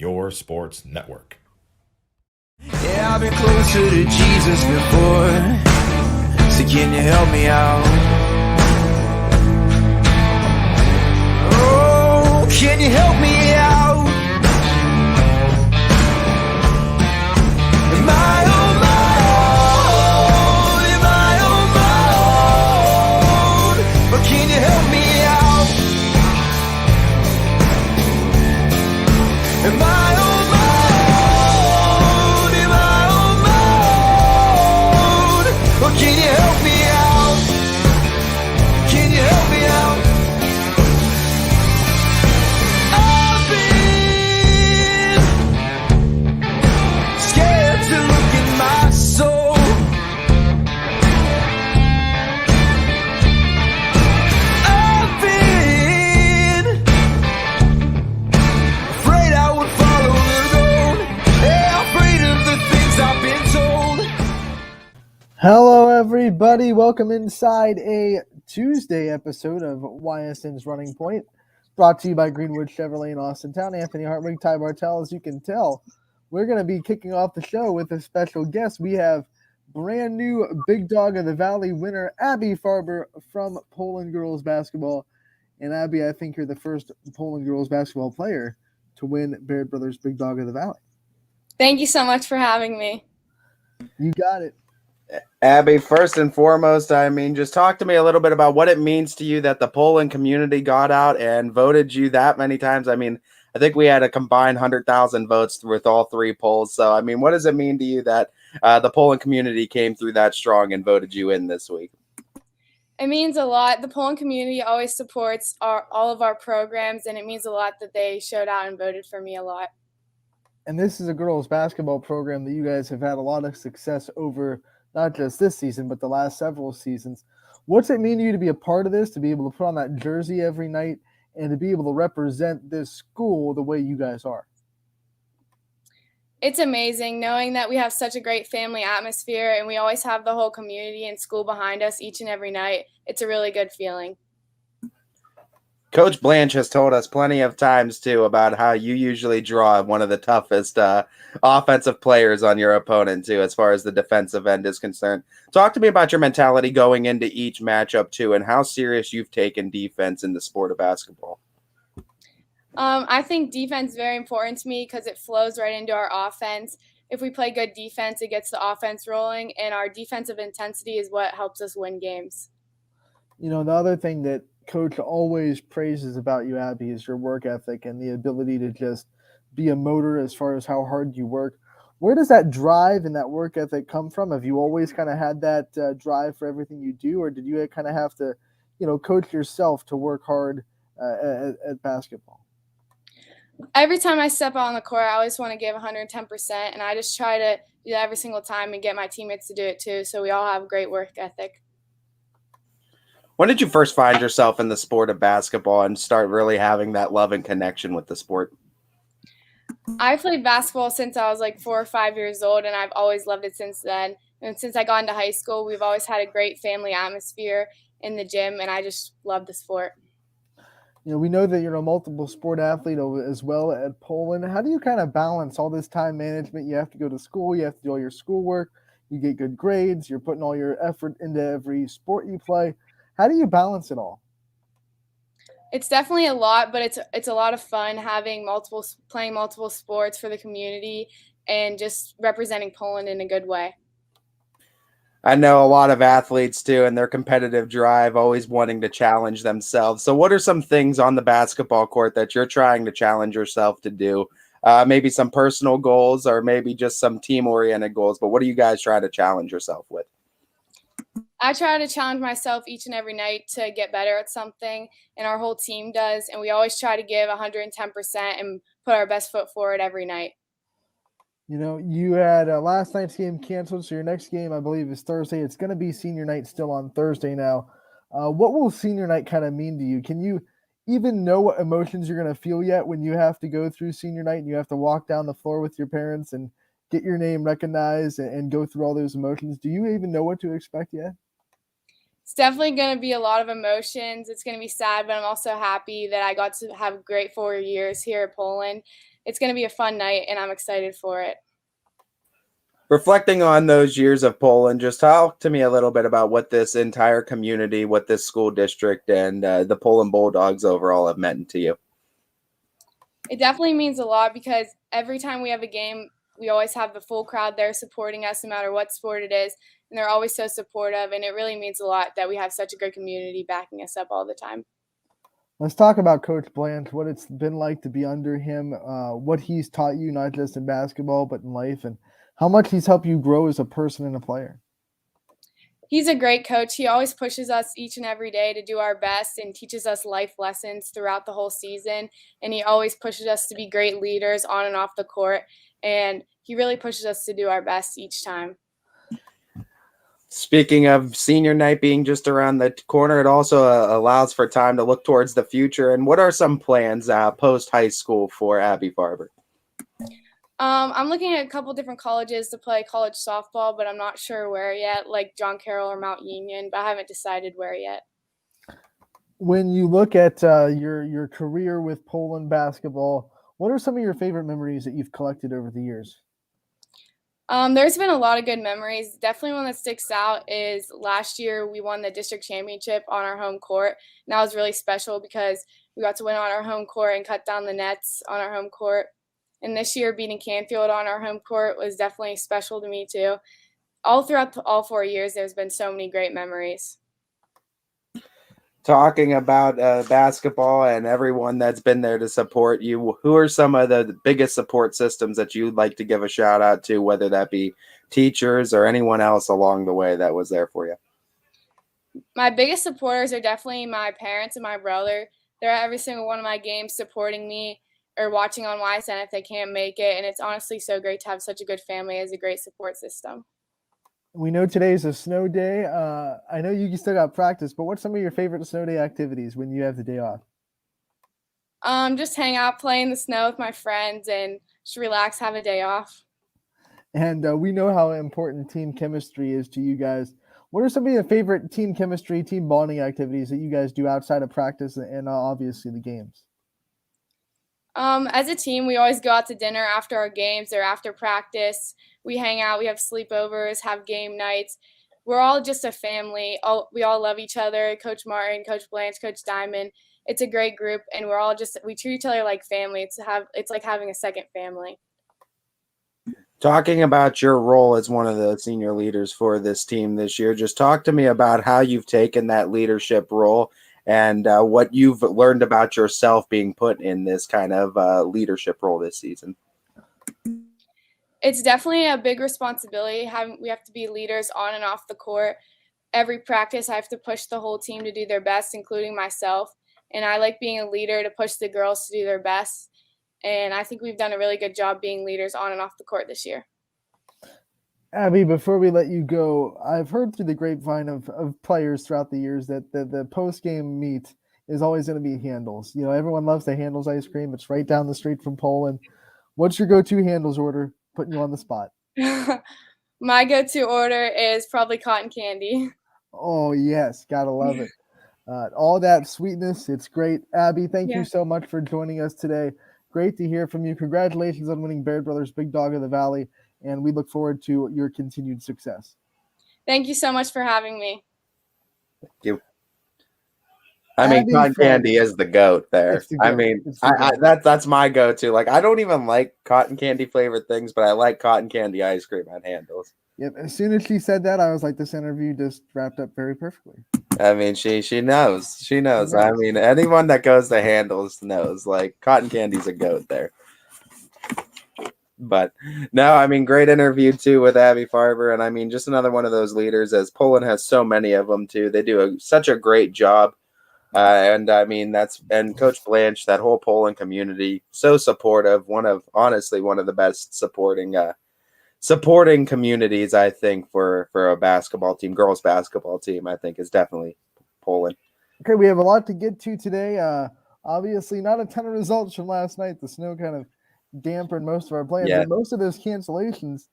your sports network. Yeah, I've been closer to Jesus before, so can you help me out? Oh, can you help me out? Am I on my own? Am I on my own? But can you help me out? Am I on can you help me out? Can you help me out? I've been scared to look in my soul. I've been afraid I would follow the road. Yeah, afraid of the things I've been told. Hello, everybody. Welcome inside a Tuesday episode of Ysn's Running Point, brought to you by Greenwood Chevrolet in Austintown. Anthony Hartwig, Ty Bartell. As you can tell, we're going to be kicking off the show with a special guest. We have brand new Big Dog of the Valley winner, Abby Farber from Poland girls basketball. And Abby, I think you're the first Poland girls basketball player to win Baird Brothers Big Dog of the Valley. Thank you so much for having me. You got it. Abby, first and foremost, just talk to me a little bit about what it means to you that the Poland community got out and voted you that many times. I think we had a combined 100,000 votes with all three polls. So, what does it mean to you that the Poland community came through that strong and voted you in this week? It means a lot. The Poland community always supports all of our programs, and it means a lot that they showed out and voted for me a lot. And this is a girls basketball program that you guys have had a lot of success over, not just this season, but the last several seasons. What's it mean to you to be a part of this, to be able to put on that jersey every night, and to be able to represent this school the way you guys are? It's amazing knowing that we have such a great family atmosphere, and we always have the whole community and school behind us each and every night. It's a really good feeling. Coach Blanche has told us plenty of times, too, about how you usually draw one of the toughest offensive players on your opponent, too, as far as the defensive end is concerned. Talk to me about your mentality going into each matchup, too, and how serious you've taken defense in the sport of basketball. I think defense is very important to me because it flows right into our offense. If we play good defense, it gets the offense rolling, and our defensive intensity is what helps us win games. You know, the other thing that Coach always praises about you, Abby, is your work ethic and the ability to just be a motor as far as how hard you work. Where does that drive and that work ethic come from? Have you always kind of had that drive for everything you do, or did you kind of have to, coach yourself to work hard at basketball? Every time I step out on the court, I always want to give 110%, and I just try to do that every single time and get my teammates to do it too, so we all have great work ethic. When did you first find yourself in the sport of basketball and start really having that love and connection with the sport? I played basketball since I was like 4 or 5 years old, and I've always loved it since then. And since I got into high school, we've always had a great family atmosphere in the gym, and I just love the sport. We know that you're a multiple sport athlete as well at Poland. How do you kind of balance all this time management? You have to go to school, you have to do all your schoolwork, you get good grades, you're putting all your effort into every sport you play. How do you balance it all? It's definitely a lot, but it's a lot of fun playing multiple sports for the community and just representing Poland in a good way. I know a lot of athletes too, and their competitive drive, always wanting to challenge themselves. So what are some things on the basketball court that you're trying to challenge yourself to do? Maybe some personal goals or maybe just some team-oriented goals, but what are you guys trying to challenge yourself with? I try to challenge myself each and every night to get better at something, and our whole team does, and we always try to give 110% and put our best foot forward every night. You had last night's game canceled, so your next game, I believe, is Thursday. It's going to be senior night still on Thursday now. What will senior night kind of mean to you? Can you even know what emotions you're going to feel yet when you have to go through senior night and you have to walk down the floor with your parents and get your name recognized and go through all those emotions? Do you even know what to expect yet? It's definitely going to be a lot of emotions. It's going to be sad, but I'm also happy that I got to have great 4 years here at Poland. it's going to be a fun night, and I'm excited for it. Reflecting on those years of Poland, just talk to me a little bit about what this entire community, what this school district, and the Poland Bulldogs overall have meant to you. It definitely means a lot because every time we have a game, we always have the full crowd there supporting us no matter what sport it is, and they're always so supportive, and it really means a lot that we have such a great community backing us up all the time. Let's talk about Coach Blanche, what it's been like to be under him, what he's taught you, not just in basketball, but in life, and how much he's helped you grow as a person and a player. He's a great coach. He always pushes us each and every day to do our best and teaches us life lessons throughout the whole season. And he always pushes us to be great leaders on and off the court. And he really pushes us to do our best each time. Speaking of senior night being just around the corner, it also allows for time to look towards the future. And what are some plans post-high school for Abby Farber? I'm looking at a couple different colleges to play college softball, but I'm not sure where yet, like John Carroll or Mount Union, but I haven't decided where yet. When you look at your career with Poland basketball, what are some of your favorite memories that you've collected over the years? There's been a lot of good memories. Definitely one that sticks out is last year we won the district championship on our home court. And that was really special because we got to win on our home court and cut down the nets on our home court. And this year beating Canfield on our home court was definitely special to me too. All throughout all 4 years, there's been so many great memories. Talking about basketball and everyone that's been there to support you, who are some of the biggest support systems that you'd like to give a shout out to, whether that be teachers or anyone else along the way that was there for you? My biggest supporters are definitely my parents and my brother. They're at every single one of my games supporting me or watching on Ysn if they can't make it. And it's honestly so great to have such a good family as a great support system. We know today's a snow day. I know you still got practice, but what's some of your favorite snow day activities when you have the day off? Just hang out, play in the snow with my friends, and just relax, have a day off. And we know how important team chemistry is to you guys. What are some of your favorite team chemistry, team bonding activities that you guys do outside of practice and obviously the games? As a team, we always go out to dinner after our games or after practice. We hang out, we have sleepovers, have game nights. We're all just a family. We all love each other. Coach Martin, Coach Blanche, Coach Diamond. It's a great group, and we treat each other like family. It's like having a second family. Talking about your role as one of the senior leaders for this team this year, just talk to me about how you've taken that leadership role and what you've learned about yourself being put in this kind of leadership role this season. It's definitely a big responsibility. We have to be leaders on and off the court. Every practice, I have to push the whole team to do their best, including myself. And I like being a leader to push the girls to do their best. And I think we've done a really good job being leaders on and off the court this year. Abby, before we let you go, I've heard through the grapevine of players throughout the years that the post-game meet is always going to be handles. You know, everyone loves the handles ice cream. It's right down the street from Poland. What's your go-to handles order? Putting you on the spot. My go-to order is probably cotton candy. Oh, yes. Gotta love it. All that sweetness. It's great. Abby, thank you so much for joining us today. Great to hear from you. Congratulations on winning Baird Brothers Big Dog of the Valley, and we look forward to your continued success. Thank you so much for having me. Thank you. I mean, cotton candy is the GOAT there. I mean, that's my go-to. Like, I don't even like cotton candy flavored things, but I like cotton candy ice cream at handles. Yep. As soon as she said that, I was like, this interview just wrapped up very perfectly. I mean, she knows. She knows. I mean, anyone that goes to handles knows. Like, cotton candy's a GOAT there. But no, I mean, great interview too with Abby Farber, and I mean, just another one of those leaders. As Poland has so many of them too, they do such a great job. And I mean, and Coach Blanche, that whole Poland community, so supportive. Honestly, one of the best supporting communities, I think, for a basketball team, girls basketball team, I think is definitely Poland. Okay, we have a lot to get to today. Obviously, not a ton of results from last night. The snow kind of dampened most of our plans, and most of those cancellations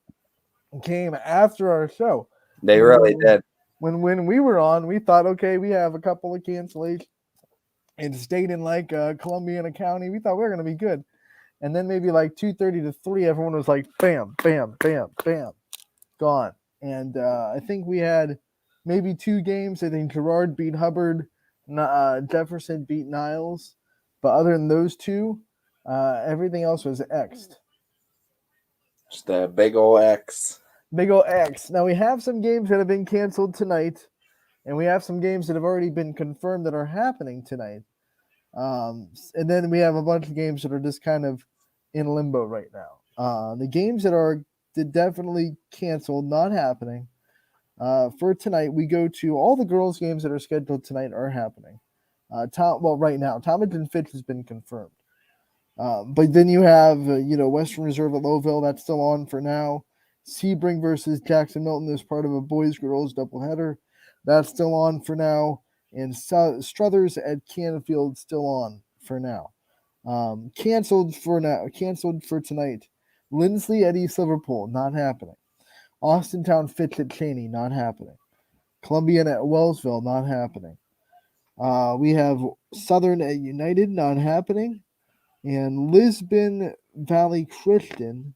came after our show. They really did. When we were on, we thought, okay, we have a couple of cancellations in state in like Columbiana County. We thought we were going to be good. And then maybe like 2:30 to 3, everyone was like, bam, bam, bam, bam, gone. And I think we had maybe 2 games. I think Girard beat Hubbard, Jefferson beat Niles. But other than those 2, everything else was X'd. Just a big ol' X. Big ol' X. Now we have some games that have been canceled tonight, and we have some games that have already been confirmed that are happening tonight. And then we have a bunch of games that are just kind of in limbo right now. The games that are definitely canceled, not happening. For tonight, we go to all the girls' games that are scheduled tonight are happening. Right now, Talmadge and Fitch has been confirmed. But then you have, Western Reserve at Louisville. That's still on for now. Sebring versus Jackson Milton is part of a boys-girls doubleheader. That's still on for now. And Struthers at Canfield still on for now. Canceled for tonight. Lindsley at East Liverpool, not happening. Austintown Fitch at Cheney, not happening. Columbian at Wellsville, not happening. We have Southern at United, not happening. And Lisbon Valley Christian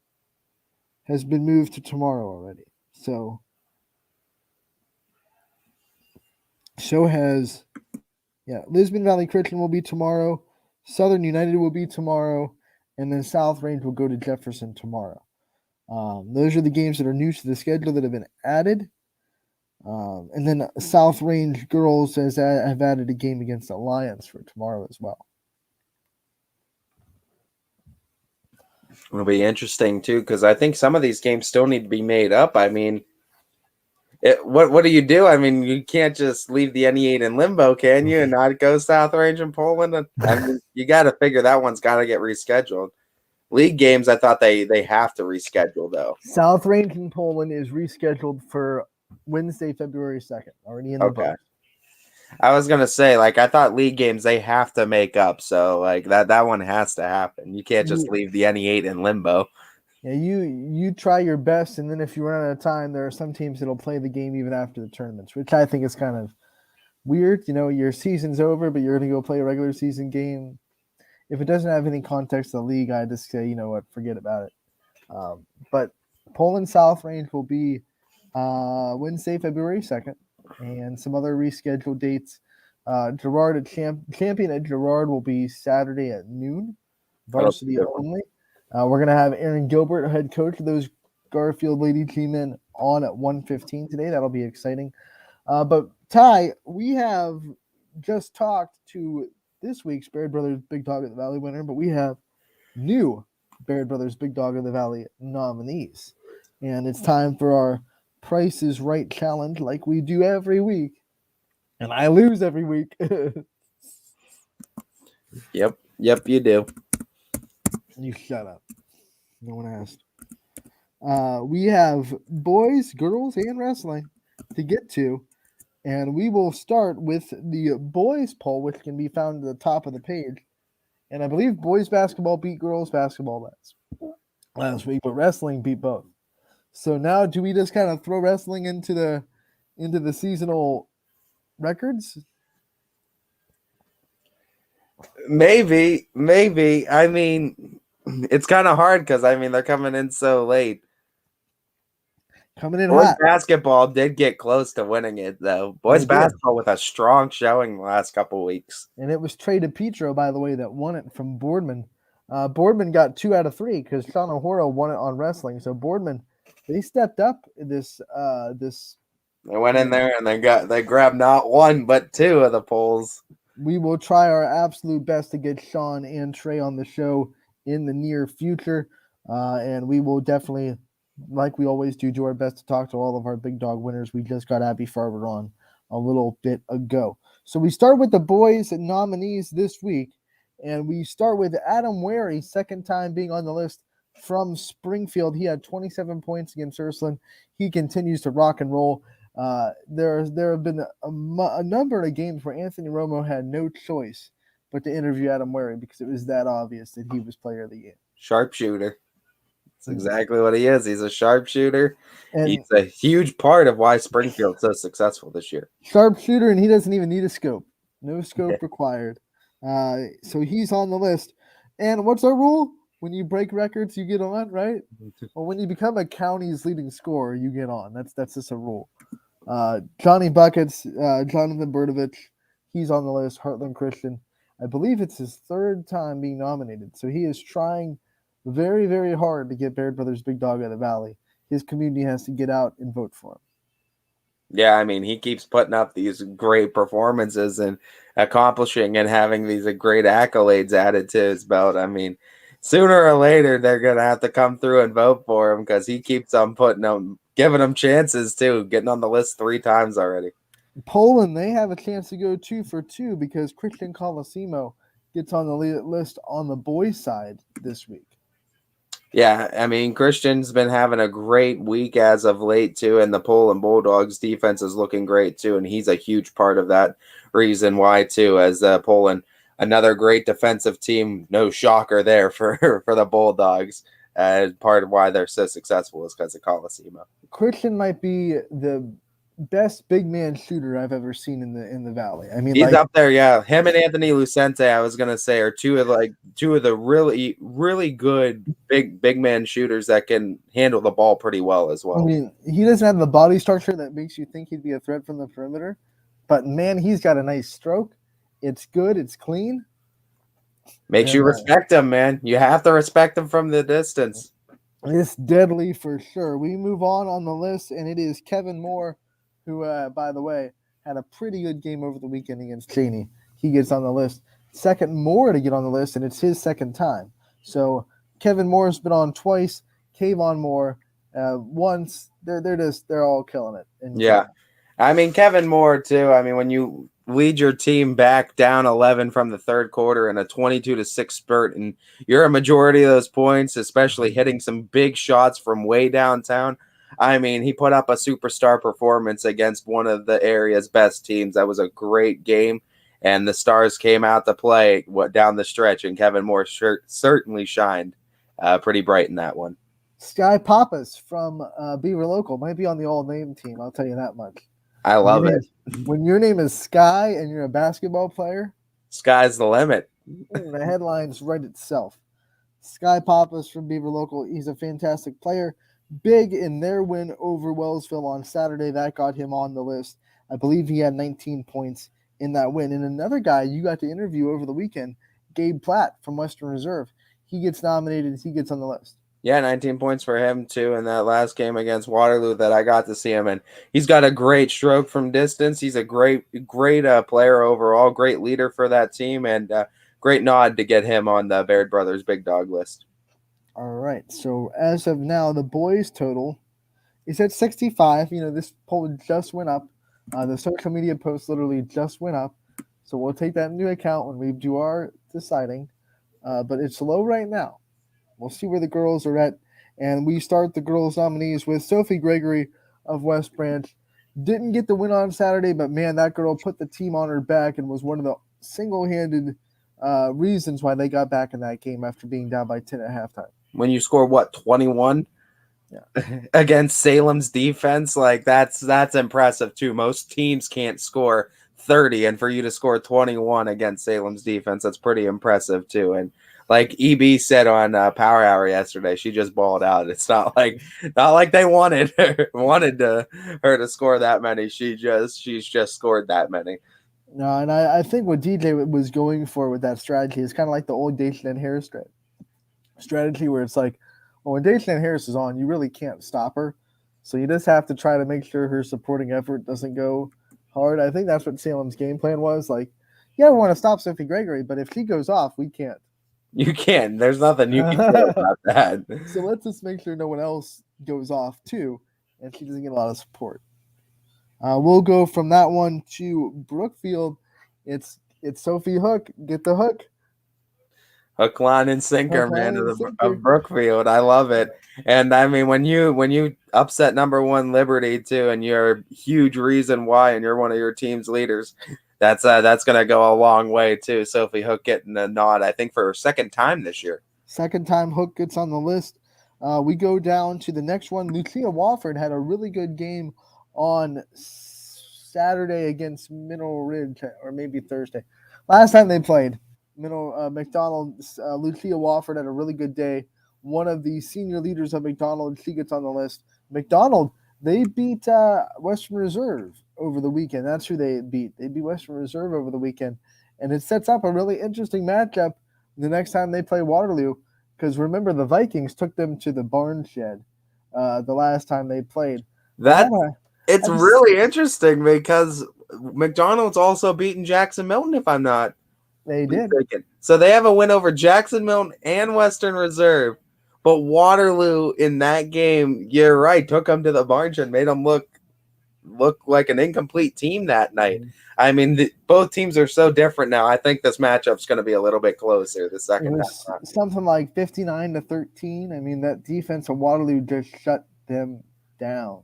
has been moved to tomorrow already. So has Lisbon Valley Christian will be tomorrow. Southern United will be tomorrow. And then South Range will go to Jefferson tomorrow. Those are the games that are new to the schedule that have been added. And then South Range girls have added a game against Alliance for tomorrow as well. It'll be interesting too, because I think some of these games still need to be made up. I mean, what do you do? I mean, you can't just leave the NE8 in limbo, can you, and not go South Range in Poland? I mean, you got to figure that one's got to get rescheduled. League games, I thought they have to reschedule though. South Range in Poland is rescheduled for Wednesday, February 2nd. Already in the books. I was gonna say, I thought league games they have to make up, so that one has to happen. You can't just leave the NE8 in limbo. Yeah, you try your best, and then if you run out of time, there are some teams that'll play the game even after the tournaments, which I think is kind of weird. Your season's over, but you're gonna go play a regular season game. If it doesn't have any context to the league, I just say, you know what, forget about it. But Poland South Range will be Wednesday, February 2nd. And some other rescheduled dates. Girard at Champion at Girard will be Saturday at noon, varsity only. We're going to have Aaron Gilbert, head coach of those Garfield Lady G-men, on at 1:15 today. That'll be exciting. But Ty, we have just talked to this week's Baird Brothers Big Dog of the Valley winner, but we have new Baird Brothers Big Dog of the Valley nominees. And it's time for our Price is Right challenge, like we do every week, and I lose every week. Yep, you do. You shut up. No one asked. We have boys, girls, and wrestling to get to, and we will start with the boys poll, which can be found at the top of the page. And I believe boys basketball beat girls basketball last week, but wrestling beat both. So now, do we just kind of throw wrestling into the seasonal records? Maybe. I mean, it's kind of hard because they're coming in so late. Coming in Boys hot. basketball did get close to winning it though. Boys basketball with a strong showing the last couple weeks. And it was Trey DePietro, by the way, that won it from Boardman. Boardman got 2 out of 3 because Sean O'Hara won it on wrestling. So Boardman, they stepped up this. They went in there and they grabbed not 1 but 2 of the polls. We will try our absolute best to get Sean and Trey on the show in the near future, and we will definitely, like we always do our best to talk to all of our big dog winners. We just got Abby Farber on a little bit ago. So we start with the boys nominees this week, and we start with Adam Wary, second time being on the list from Springfield. He had 27 points against Ursuline. He continues to rock and roll. There have been a number of games where Anthony Romo had no choice but to interview Adam Wary because it was that obvious that he was player of the game. Sharpshooter. That's exactly what he is. He's a sharpshooter. And he's a huge part of why Springfield's so successful this year. Sharpshooter, and he doesn't even need a scope. No scope required. So he's on the list. And what's our rule? When you break records, you get on, right? Well, when you become a county's leading scorer, you get on. That's just a rule. Johnny Buckets, Jonathan Berdovich, he's on the list. Heartland Christian, I believe it's his third time being nominated, so he is trying very, very hard to get Baird Brothers Big Dog out of the Valley. His community has to get out and vote for him. Yeah, I mean, he keeps putting up these great performances and accomplishing and having these great accolades added to his belt. I mean, sooner or later, they're going to have to come through and vote for him because he keeps on giving them chances too, getting on the list 3 times already. Poland, they have a chance to go 2 for 2 because Christian Colosimo gets on the list on the boys' side this week. Yeah, I mean, Christian's been having a great week as of late, too, and the Poland Bulldogs defense is looking great, too, and he's a huge part of that reason why, too, as Poland, another great defensive team, no shocker there for the Bulldogs, part of why they're so successful is because of Colosimo. Christian might be the best big man shooter I've ever seen in the Valley. I mean, he's up there, yeah. Him and Anthony Lucente, I was gonna say, are two of the really, really good big man shooters that can handle the ball pretty well as well. I mean, he doesn't have the body structure that makes you think he'd be a threat from the perimeter, but man, he's got a nice stroke. It's good. It's clean. Makes you respect him, man. You have to respect him from the distance. It's deadly for sure. We move on the list, and it is Kevin Moore, who, by the way, had a pretty good game over the weekend against Cheney. He gets on the list. Second Moore to get on the list, and it's his second time. So Kevin Moore's been on twice. Kayvon Moore once. They're all killing it. And yeah. I mean, Kevin Moore, too. I mean, when you lead your team back down 11 from the third quarter in a 22-6 spurt, and you're a majority of those points, especially hitting some big shots from way downtown. I mean, he put up a superstar performance against one of the area's best teams. That was a great game, and the Stars came out to play down the stretch, and Kevin Moore certainly shined pretty bright in that one. Skye Papas from Beaver Local might be on the all-name team, I'll tell you that much. I love it. When your name is Skye and you're a basketball player, sky's the limit. The headlines write itself. Skye Papas from Beaver Local, he's a fantastic player. Big in their win over Wellsville on Saturday. That got him on the list. I believe he had 19 points in that win. And another guy you got to interview over the weekend, Gabe Platt from Western Reserve. He gets nominated. He gets on the list. Yeah, 19 points for him, too, in that last game against Waterloo that I got to see him in. He's got a great stroke from distance. He's a great player overall, great leader for that team, and great nod to get him on the Baird Brothers Big Dog list. All right, so as of now, the boys' total is at 65. You know, this poll just went up. The social media post literally just went up. So we'll take that into account when we do our deciding. But it's low right now. We'll see where the girls are at. And we start the girls' nominees with Sophie Gregory of West Branch. Didn't get the win on Saturday, but man, that girl put the team on her back and was one of the single-handed reasons why they got back in that game after being down by 10 at halftime. When you score, 21? Yeah. Against Salem's defense, like that's impressive, too. Most teams can't score 30, and for you to score 21 against Salem's defense, that's pretty impressive, too. And like EB said on Power Hour yesterday, she just balled out. It's not like they wanted her to score that many. She's just scored that many. No, and I think what DJ was going for with that strategy is kind of like the old Dacian Harris strategy, where it's like, well, when Dacian Harris is on, you really can't stop her. So you just have to try to make sure her supporting effort doesn't go hard. I think that's what Salem's game plan was. Like, yeah, we want to stop Sophie Gregory, but if she goes off, we can't. You can. There's nothing you can do about that. So let's just make sure no one else goes off too, and she doesn't get a lot of support. We'll go from that one to Brookfield. It's Sophie Hook. Get the hook. Hook, line, and sinker, man, of Brookfield. I love it. And I mean, when you upset number 1 Liberty too, and you're a huge reason why, and you're one of your team's leaders, that's going to go a long way too. Sophie Hook getting a nod, I think, for her second time this year. Second time Hook gets on the list. We go down to the next one. Lucia Wofford had a really good game on Saturday against Mineral Ridge, or maybe Thursday. Last time they played, McDonald, Lucia Wofford had a really good day. One of the senior leaders of McDonald, she gets on the list. McDonald, they beat Western Reserve over the weekend. That's who they beat. They beat Western Reserve over the weekend. And it sets up a really interesting matchup the next time they play Waterloo. Because remember, the Vikings took them to the barn shed the last time they played. It's really interesting because McDonald's also beaten Jackson Milton, if I'm not mistaken. So they have a win over Jackson Milton and Western Reserve. But Waterloo in that game, you're right, took them to the barn shed, made them look like an incomplete team that night. I mean, both teams are so different now. I think this matchup's going to be a little bit closer the second time. It was something like 59-13. I mean, that defense of Waterloo just shut them down.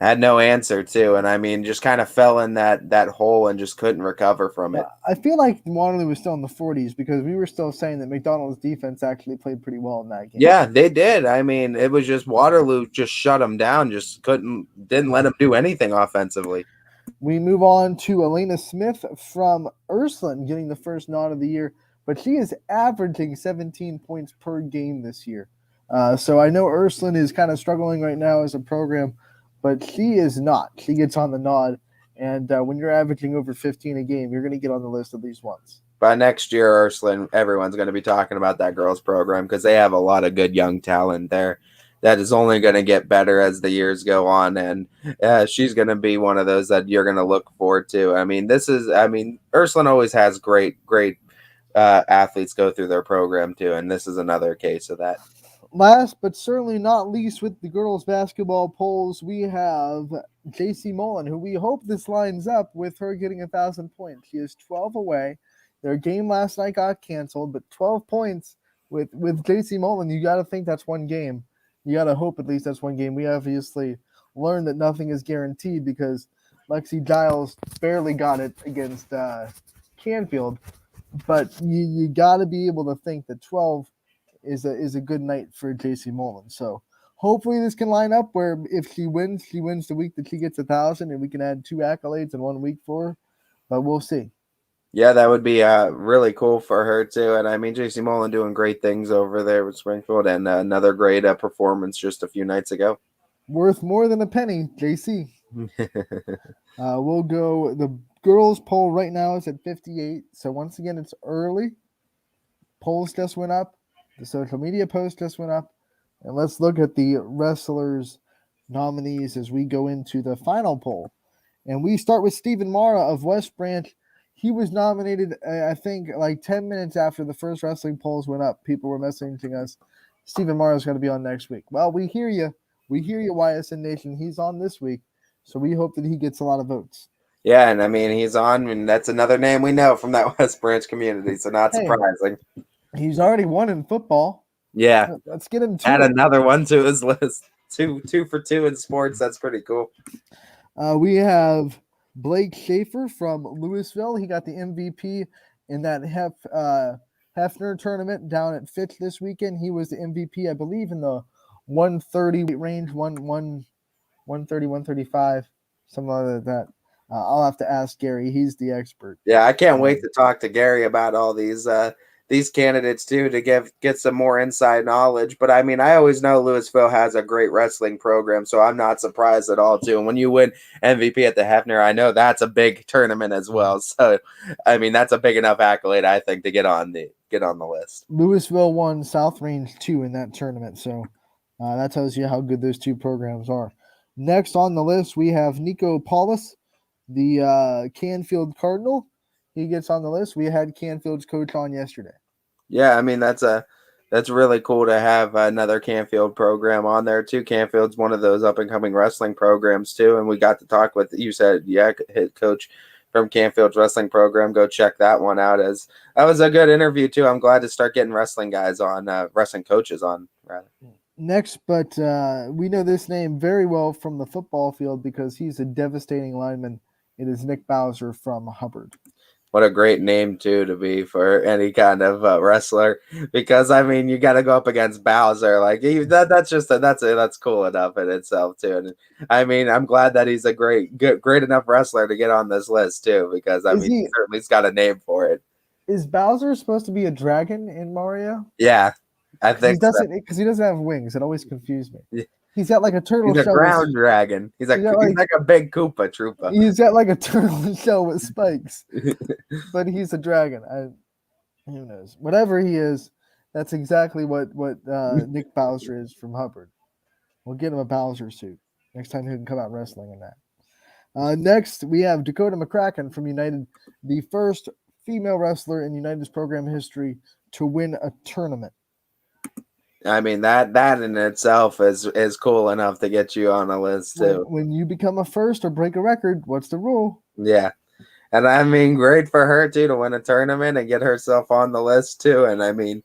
Had no answer too, and I mean, just kind of fell in that hole and just couldn't recover from it. I feel like Waterloo was still in the 40s because we were still saying that McDonald's defense actually played pretty well in that game. Yeah, they did. I mean, it was just Waterloo just shut them down, didn't let them do anything offensively. We move on to Elena Smith from Ursuline getting the first nod of the year, but she is averaging 17 points per game this year. So I know Ursuline is kind of struggling right now as a program, but she is not. She gets on the nod, and when you're averaging over 15 a game, you're going to get on the list at least once. By next year, Ursuline, everyone's going to be talking about that girls program because they have a lot of good young talent there. That is only going to get better as the years go on, and she's going to be one of those that you're going to look forward to. I mean, Ursuline always has great athletes go through their program too, and this is another case of that. Last but certainly not least with the girls basketball polls, we have JC Mullen, who we hope this lines up with her getting 1,000 points. She is 12 away. Their game last night got canceled, but 12 points with JC Mullen, you got to think that's one game. You got to hope at least that's one game. We obviously learned that nothing is guaranteed because Lexi Giles barely got it against Canfield, but you got to be able to think that 12 is a good night for JC Mullen. So hopefully this can line up where if she wins the week that she gets 1,000, and we can add 2 accolades in 1 week for her. But we'll see. Yeah, that would be really cool for her too. And I mean, JC Mullen doing great things over there with Springfield, and another great performance just a few nights ago. Worth more than a penny, JC. We'll go. The girls poll right now is at 58. So once again, it's early. Polls just went up. The social media post just went up. And let's look at the wrestlers' nominees as we go into the final poll. And we start with Stephen Mara of West Branch. He was nominated, I think, like 10 minutes after the first wrestling polls went up. People were messaging us, Stephen Mara is going to be on next week. Well, we hear you. We hear you, YSN Nation. He's on this week. So we hope that he gets a lot of votes. Yeah, and I mean, he's on, and that's another name we know from that West Branch community, so not surprising. He's already won in football. Yeah. Let's get him to add another one to his list. Two for two in sports. That's pretty cool. We have Blake Schaefer from Louisville. He got the MVP in that Hefner tournament down at Fitch this weekend. He was the MVP, I believe, in the 130 range, 130, 135, something like that. I'll have to ask Gary. He's the expert. Yeah, I can't wait to talk to Gary about all these candidates too, to get some more inside knowledge. But I mean, I always know Louisville has a great wrestling program, so I'm not surprised at all too. And when you win MVP at the Hefner, I know that's a big tournament as well. So I mean, that's a big enough accolade, I think, to get on the list. Louisville won South Range 2 in that tournament, so that tells you how good those two programs are. Next on the list, we have Nico Paulus, the Canfield Cardinal. He gets on the list. We had Canfield's coach on yesterday. Yeah, I mean, that's really cool to have another Canfield program on there too. Canfield's one of those up and coming wrestling programs too, and we got to talk with, you said, head coach from Canfield's wrestling program. Go check that one out. As that was a good interview too. I'm glad to start getting wrestling guys on, wrestling coaches on rather. Next, but we know this name very well from the football field because he's a devastating lineman. It is Nick Bowser from Hubbard. What a great name too to be for any kind of wrestler, because I mean, you got to go up against Bowser. Like that's cool enough in itself too. And I mean, I'm glad that he's a great enough wrestler to get on this list too, because I mean, he certainly's got a name for it. Is Bowser supposed to be a dragon in Mario? Yeah, I He think so. because he doesn't have wings. It always confused me. Yeah. He's got like a turtle He's a shell. ground dragon. He's he's got like a big Koopa Troopa. He's got like a turtle shell with spikes, but he's a dragon. Who knows? Whatever he is, that's exactly what Nick Bowser is from Hubbard. We'll get him a Bowser suit next time he can come out wrestling in that. Next, we have Dakota Mccracken from United, the first female wrestler in United's program history to win a tournament. I mean that in itself is cool enough to get you on a list too. When you become a first or break a record, what's the rule? Yeah. And I mean, great for her too to win a tournament and get herself on the list too. And I mean,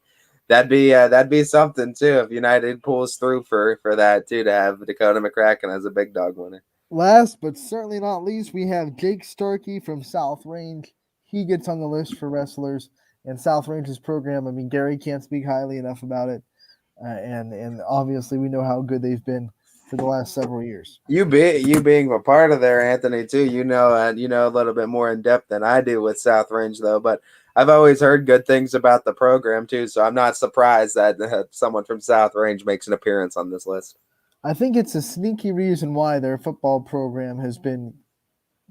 that'd be something too if United pulls through for that too, to have Dakota Mccracken as a big dog winner. Last but certainly not least, we have Jake Starkey from South Range. He gets on the list for wrestlers and South Range's program. I mean, Gary can't speak highly enough about it, and obviously we know how good they've been for the last several years. You being a part of there, Anthony, too. You know a little bit more in depth than I do with South Range, though. But I've always heard good things about the program too, so I'm not surprised that someone from South Range makes an appearance on this list. I think it's a sneaky reason why their football program has been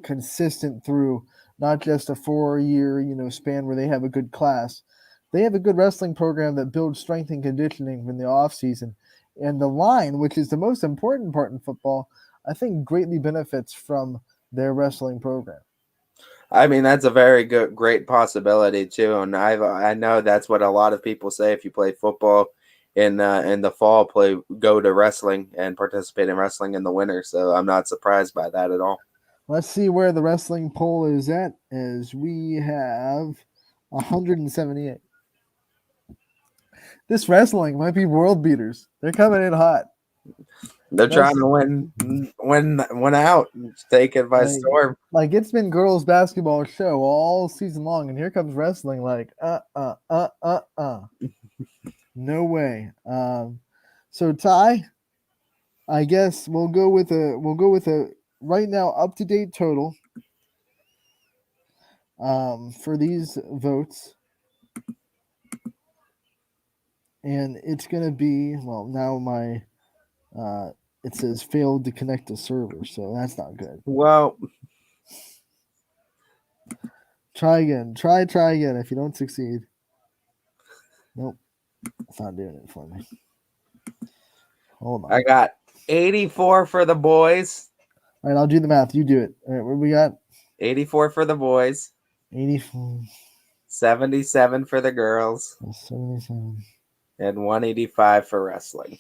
consistent through not just a 4-year, span where they have a good class. They have a good wrestling program that builds strength and conditioning in the off season. And the line, which is the most important part in football, I think greatly benefits from their wrestling program. I mean, that's a very great possibility too, and I know that's what a lot of people say. If you play football in the fall, go to wrestling and participate in wrestling in the winter. So I'm not surprised by that at all. Let's see where the wrestling poll is at, as we have 178. This wrestling might be world beaters. They're coming in hot. They're trying to win out, take it by storm. Like it's been girls basketball show all season long, and here comes wrestling. Like no way. So Ty, I guess we'll go with a right now up to date total for these votes. And it's going to be, now my, it says failed to connect to server, so that's not good. Well, try again. Try again if you don't succeed. Nope. It's not doing it for me. Hold on. I got 84 for the boys. All right, I'll do the math. You do it. All right, what do we got? 84 for the boys. 84. 77 for the girls. 77. And 185 for wrestling.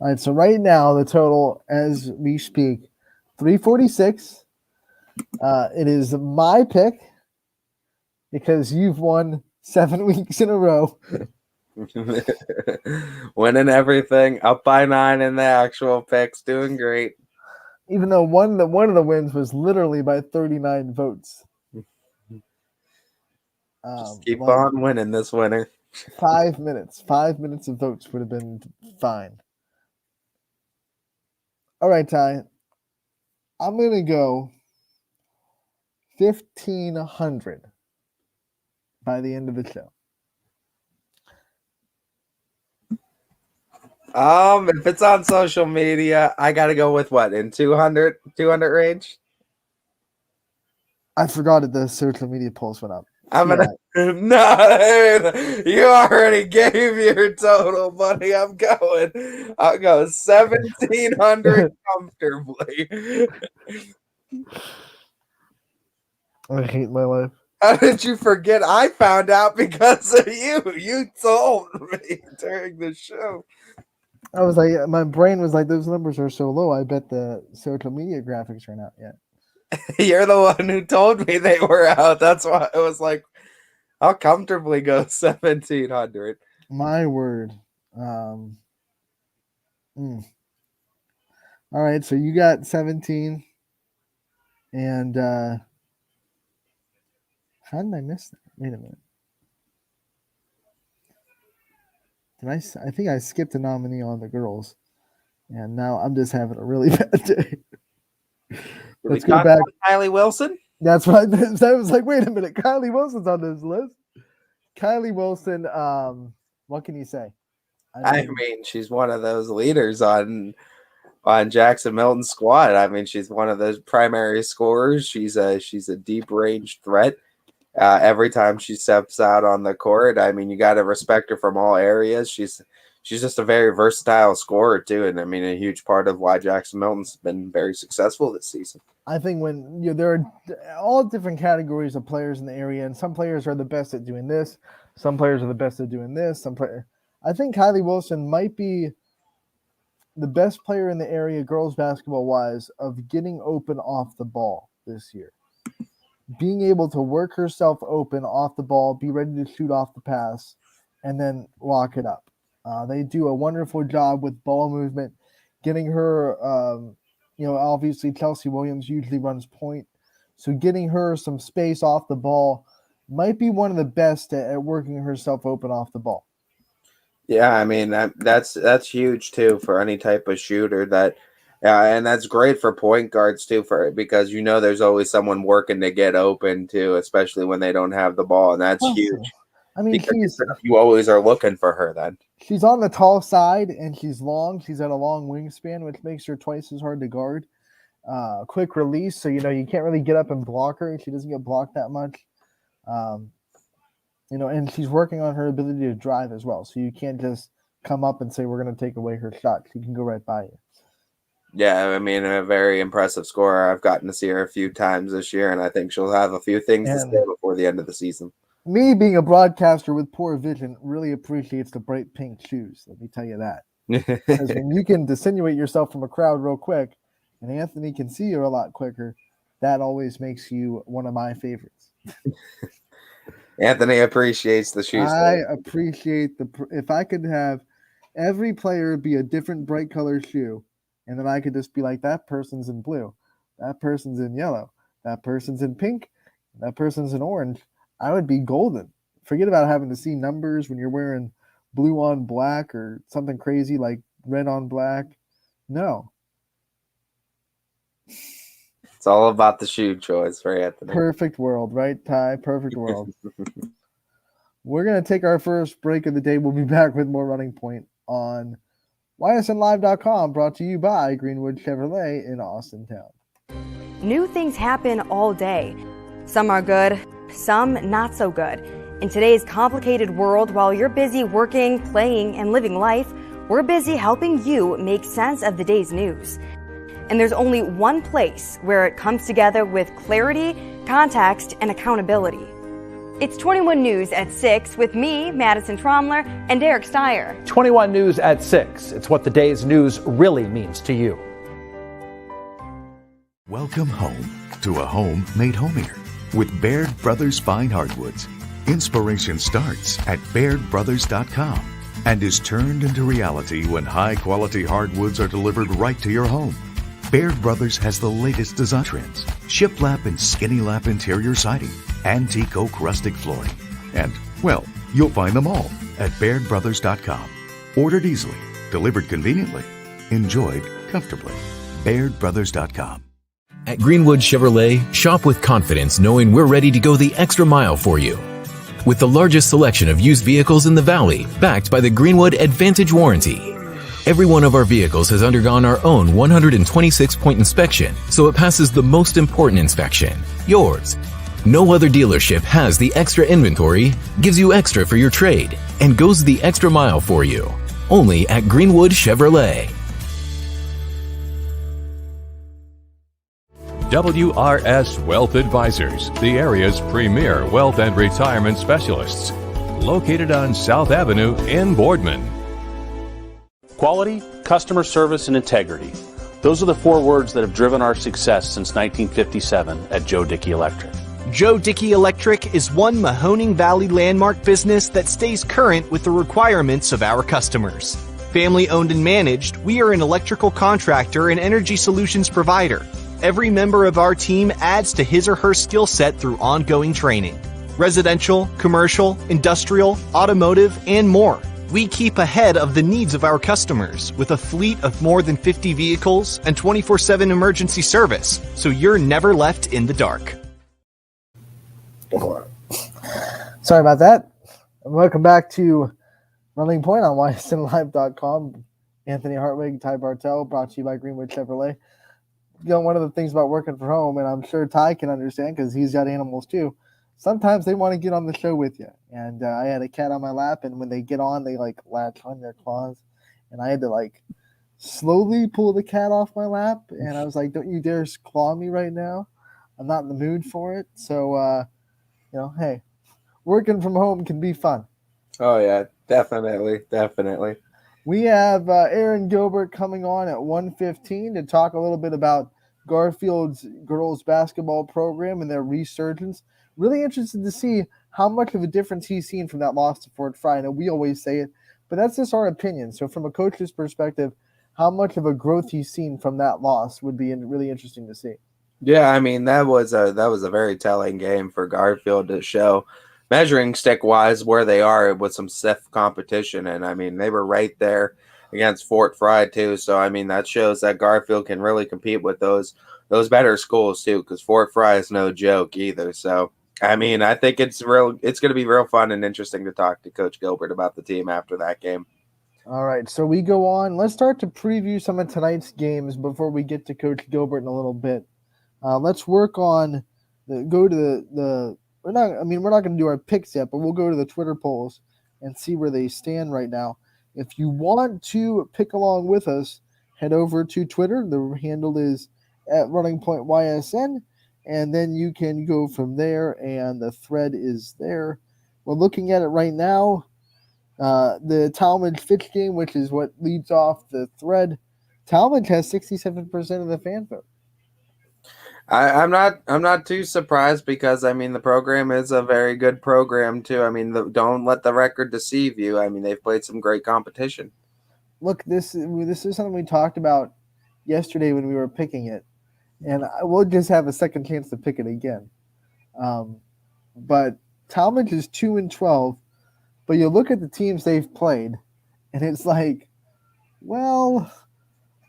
All right, so right now the total as we speak, 346. It is my pick because you've won 7 weeks in a row. Winning everything, up by 9 in the actual picks, doing great. Even though one of the wins was literally by 39 votes. Just keep on winning this winter. 5 minutes. 5 minutes of votes would have been fine. All right, Ty. I'm going to go 1,500 by the end of the show. If it's on social media, I got to go with what, in 200 range? I forgot that the social media polls went up. No, you already gave your total, buddy. I'll go 1,700 comfortably. I hate my life. How did you forget? I found out because of you. You told me during the show. I was like, my brain was like, those numbers are so low. I bet the social media graphics aren't out yet. You're the one who told me they were out. That's why it was like, I'll comfortably go 1,700. My word. All right, so you got 17. And how did I miss that? Wait a minute. I think I skipped a nominee on the girls. And now I'm just having a really bad day. Let's go back. Kylie Wilson? That's right. I was like, wait a minute, Kylie Wilson's on this list. Kylie Wilson, what can you say? I mean, she's one of those leaders on Jackson Milton's squad. I mean, she's one of those primary scorers. She's a deep range threat. Every time she steps out on the court, I mean, you got to respect her from all areas. She's just a very versatile scorer too, and I mean, a huge part of why Jackson Milton's been very successful this season. I think when there are all different categories of players in the area, and some players are the best at doing this, some players are the best at doing this. I think Kylie Wilson might be the best player in the area, girls basketball wise, of getting open off the ball this year. Being able to work herself open off the ball, be ready to shoot off the pass, and then lock it up. They do a wonderful job with ball movement, getting her, obviously Chelsea Williams usually runs point. So getting her some space off the ball might be one of the best at working herself open off the ball. Yeah, I mean, that's huge too for any type of shooter and that's great for point guards too, because there's always someone working to get open too, especially when they don't have the ball, and that's huge. I mean, you always are looking for her then. She's on the tall side and she's long. She's at a long wingspan, which makes her twice as hard to guard. Quick release, so you can't really get up and block her. She doesn't get blocked that much. And she's working on her ability to drive as well. So you can't just come up and say we're going to take away her shot. She can go right by you. Yeah, I mean, a very impressive scorer. I've gotten to see her a few times this year, and I think she'll have a few things to say before the end of the season. Me, being a broadcaster with poor vision, really appreciates the bright pink shoes. Let me tell you that. Because when you can dissimulate yourself from a crowd real quick, and Anthony can see you a lot quicker, that always makes you one of my favorites. Anthony appreciates the shoes. I appreciate if I could have every player be a different bright color shoe, and then I could just be like, that person's in blue, that person's in yellow, that person's in pink, that person's in orange, I would be golden. Forget about having to see numbers when you're wearing blue on black or something crazy like red on black. No. It's all about the shoe choice for Anthony. Perfect world, right, Ty? Perfect world. We're going to take our first break of the day. We'll be back with more Running Point on ysnlive.com, brought to you by Greenwood Chevrolet in Austintown. New things happen all day. Some are good, some not so good. In today's complicated world, while you're busy working, playing, and living life, we're busy helping you make sense of the day's news. And there's only one place where it comes together with clarity, context, and accountability. It's 21 News at 6 with me, Madison Tromler, and Derek Steyer. 21 News at 6. It's what the day's news really means to you. Welcome home to a home made homier with Baird Brothers Fine Hardwoods. Inspiration starts at BairdBrothers.com and is turned into reality when high-quality hardwoods are delivered right to your home. Baird Brothers has the latest design trends, shiplap and skinny lap interior siding, antique oak rustic flooring, and, well, you'll find them all at BairdBrothers.com. Ordered easily, delivered conveniently, enjoyed comfortably. BairdBrothers.com. At Greenwood Chevrolet, shop with confidence knowing we're ready to go the extra mile for you. With the largest selection of used vehicles in the Valley, backed by the Greenwood Advantage Warranty. Every one of our vehicles has undergone our own 126-point inspection, so it passes the most important inspection, yours. No other dealership has the extra inventory, gives you extra for your trade, and goes the extra mile for you. Only at Greenwood Chevrolet. WRS Wealth Advisors, the area's premier wealth and retirement specialists. Located on South Avenue in Boardman. Quality, customer service, and integrity. Those are the four words that have driven our success since 1957 at Joe Dickey Electric. Joe Dickey Electric is one Mahoning Valley landmark business that stays current with the requirements of our customers. Family owned and managed, we are an electrical contractor and energy solutions provider. Every member of our team adds to his or her skill set through ongoing training. Residential, commercial, industrial, automotive, and more. We keep ahead of the needs of our customers with a fleet of more than 50 vehicles and 24/7 emergency service, so you're never left in the dark. Sorry about that. Welcome back to Running Point on ysnlive.com. Anthony Hartwig, Ty Bartell, brought to you by Greenwood Chevrolet. One of the things about working from home, and I'm sure Ty can understand because he's got animals too, sometimes they want to get on the show with you. And I had a cat on my lap, and when they get on, they latch on their claws. And I had to slowly pull the cat off my lap. And I was like, don't you dare claw me right now. I'm not in the mood for it. So, hey, working from home can be fun. Oh, yeah, definitely. We have Aaron Gilbert coming on at 1:15 to talk a little bit about Garfield's girls basketball program and their resurgence. Really interested to see how much of a difference he's seen from that loss to Fort Fry. I know we always say it, but that's just our opinion. So from a coach's perspective, how much of a growth he's seen from that loss would be really interesting to see. Yeah, I mean, that was a very telling game for Garfield to show measuring stick wise where they are with some stiff competition. And I mean, they were right there against Fort Fry too. So I mean, that shows that Garfield can really compete with those better schools too, because Fort Fry is no joke either. So I mean, I think it's going to be real fun and interesting to talk to Coach Gilbert about the team after that game. All right, so we go on. Let's start to preview some of tonight's games before we get to Coach Gilbert in a little bit. Let's work on we're not going to do our picks yet, but we'll go to the Twitter polls and see where they stand right now. If you want to pick along with us, head over to Twitter. The handle is at Running Point YSN, and then you can go from there, and the thread is there. We're looking at it right now. The Talmadge-Fitch game, which is what leads off the thread. Talmadge has 67% of the fan vote. I'm not too surprised because I mean the program is a very good program too. I mean, don't let the record deceive you. I mean, they've played some great competition. Look, this is something we talked about yesterday when we were picking it, and we'll just have a second chance to pick it again. But Talmadge is 2-12, but you look at the teams they've played, and it's like, well,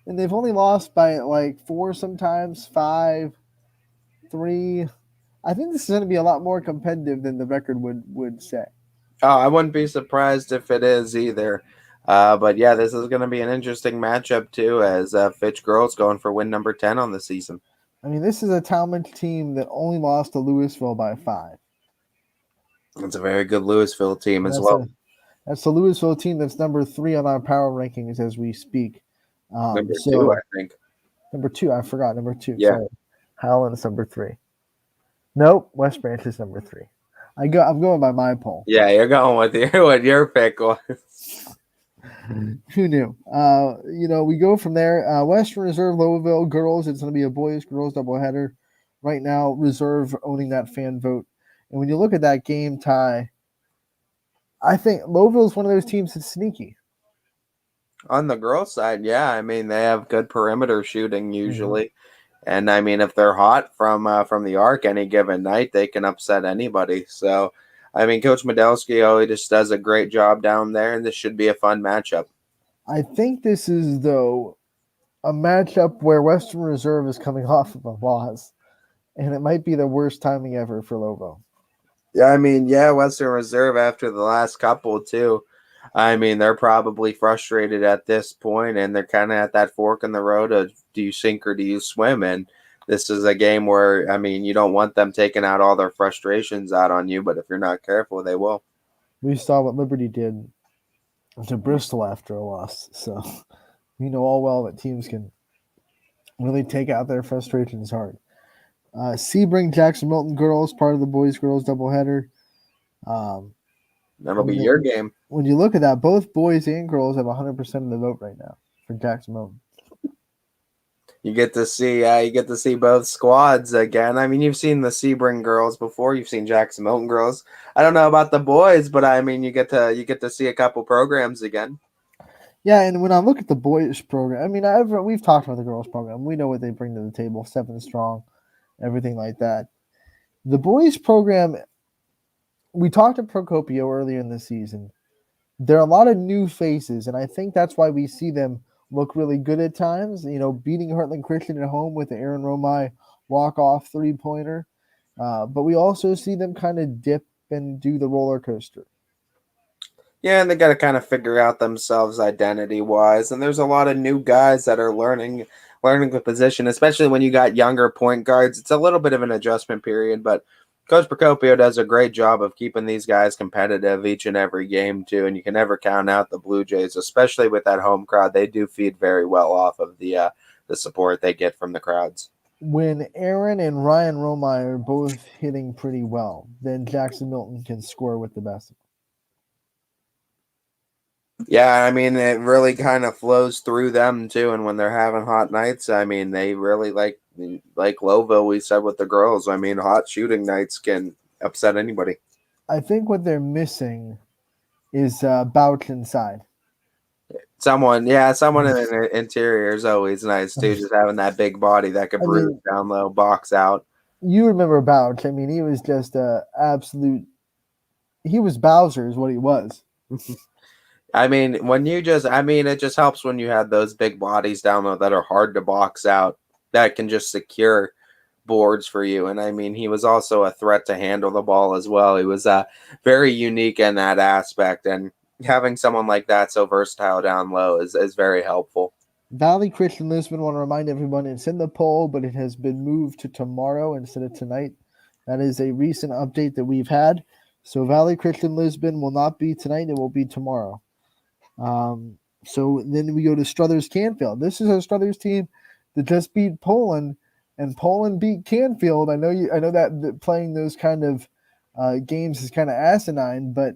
and they've only lost by 4 sometimes, 5. 3. I think this is going to be a lot more competitive than the record would say. Oh, I wouldn't be surprised if it is either. But yeah, this is going to be an interesting matchup too, as Fitch girls going for win number 10 on the season. I mean, this is a Talmadge team that only lost to Louisville by 5. It's a very good Louisville team as well. That's the Louisville team that's number 3 on our power rankings as we speak. Number 2, I think. Number 2, I forgot. Number 2. Yeah. Sorry. Howland is number 3. Nope, West Branch is number 3. I'm going by my poll. Yeah, you're going with what your pick was. Who knew? We go from there. Western Reserve Louisville girls. It's going to be a boys-girls doubleheader. Right now, Reserve owning that fan vote. And when you look at that game, Ty, I think Louisville is one of those teams that's sneaky. On the girls' side, yeah. I mean, they have good perimeter shooting usually. Mm-hmm. And, I mean, if they're hot from the arc any given night, they can upset anybody. So, I mean, Coach Medelski, he just does a great job down there, and this should be a fun matchup. I think this is, though, a matchup where Western Reserve is coming off of a loss, and it might be the worst timing ever for Louisville. Yeah, I mean, Western Reserve after the last couple, too. I mean, they're probably frustrated at this point, and they're kind of at that fork in the road of do you sink or do you swim? And this is a game where, I mean, you don't want them taking out all their frustrations out on you, but if you're not careful, they will. We saw what Liberty did to Bristol after a loss, so we know all well that teams can really take out their frustrations hard. Sebring Jackson Milton girls, part of the boys-girls doubleheader. That'll be your game. When you look at that, both boys and girls have 100% of the vote right now for Jackson Milton. You get to see both squads again. I mean, you've seen the Sebring girls before. You've seen Jackson Milton girls. I don't know about the boys, but I mean, you get to see a couple programs again. Yeah, and when I look at the boys program, I mean, we've talked about the girls program. We know what they bring to the table, 7 strong, everything like that. The boys program, we talked to Procopio earlier in the season. There are a lot of new faces, and I think that's why we see them look really good at times. You know, beating Heartland Christian at home with the Aaron Romai walk-off three-pointer. But we also see them kind of dip and do the roller coaster. Yeah, and they got to kind of figure out themselves identity-wise. And there's a lot of new guys that are learning the position, especially when you got younger point guards. It's a little bit of an adjustment period, but Coach Procopio does a great job of keeping these guys competitive each and every game, too. And you can never count out the Blue Jays, especially with that home crowd. They do feed very well off of the support they get from the crowds. When Aaron and Ryan Romine are both hitting pretty well, then Jackson Milton can score with the best. Yeah, I mean, it really kind of flows through them, too. And when they're having hot nights, I mean, they really like Louisville, we said with the girls. I mean, hot shooting nights can upset anybody. I think what they're missing is Bouch inside. Someone in the interior is always nice, too, just having that big body that could bruise down low, box out. You remember Bouch. I mean, he was just he was Bowser is what he was. I mean, it just helps when you have those big bodies down low that are hard to box out that can just secure boards for you. And I mean, he was also a threat to handle the ball as well. He was very unique in that aspect. And having someone like that so versatile down low is very helpful. Valley Christian Lisbon, want to remind everyone it's in the poll, but it has been moved to tomorrow instead of tonight. That is a recent update that we've had. So Valley Christian Lisbon will not be tonight. It will be tomorrow. So then we go to Struthers Canfield. This is a Struthers team that just beat Poland, and Poland beat Canfield. I know that playing those kind of games is kind of asinine, but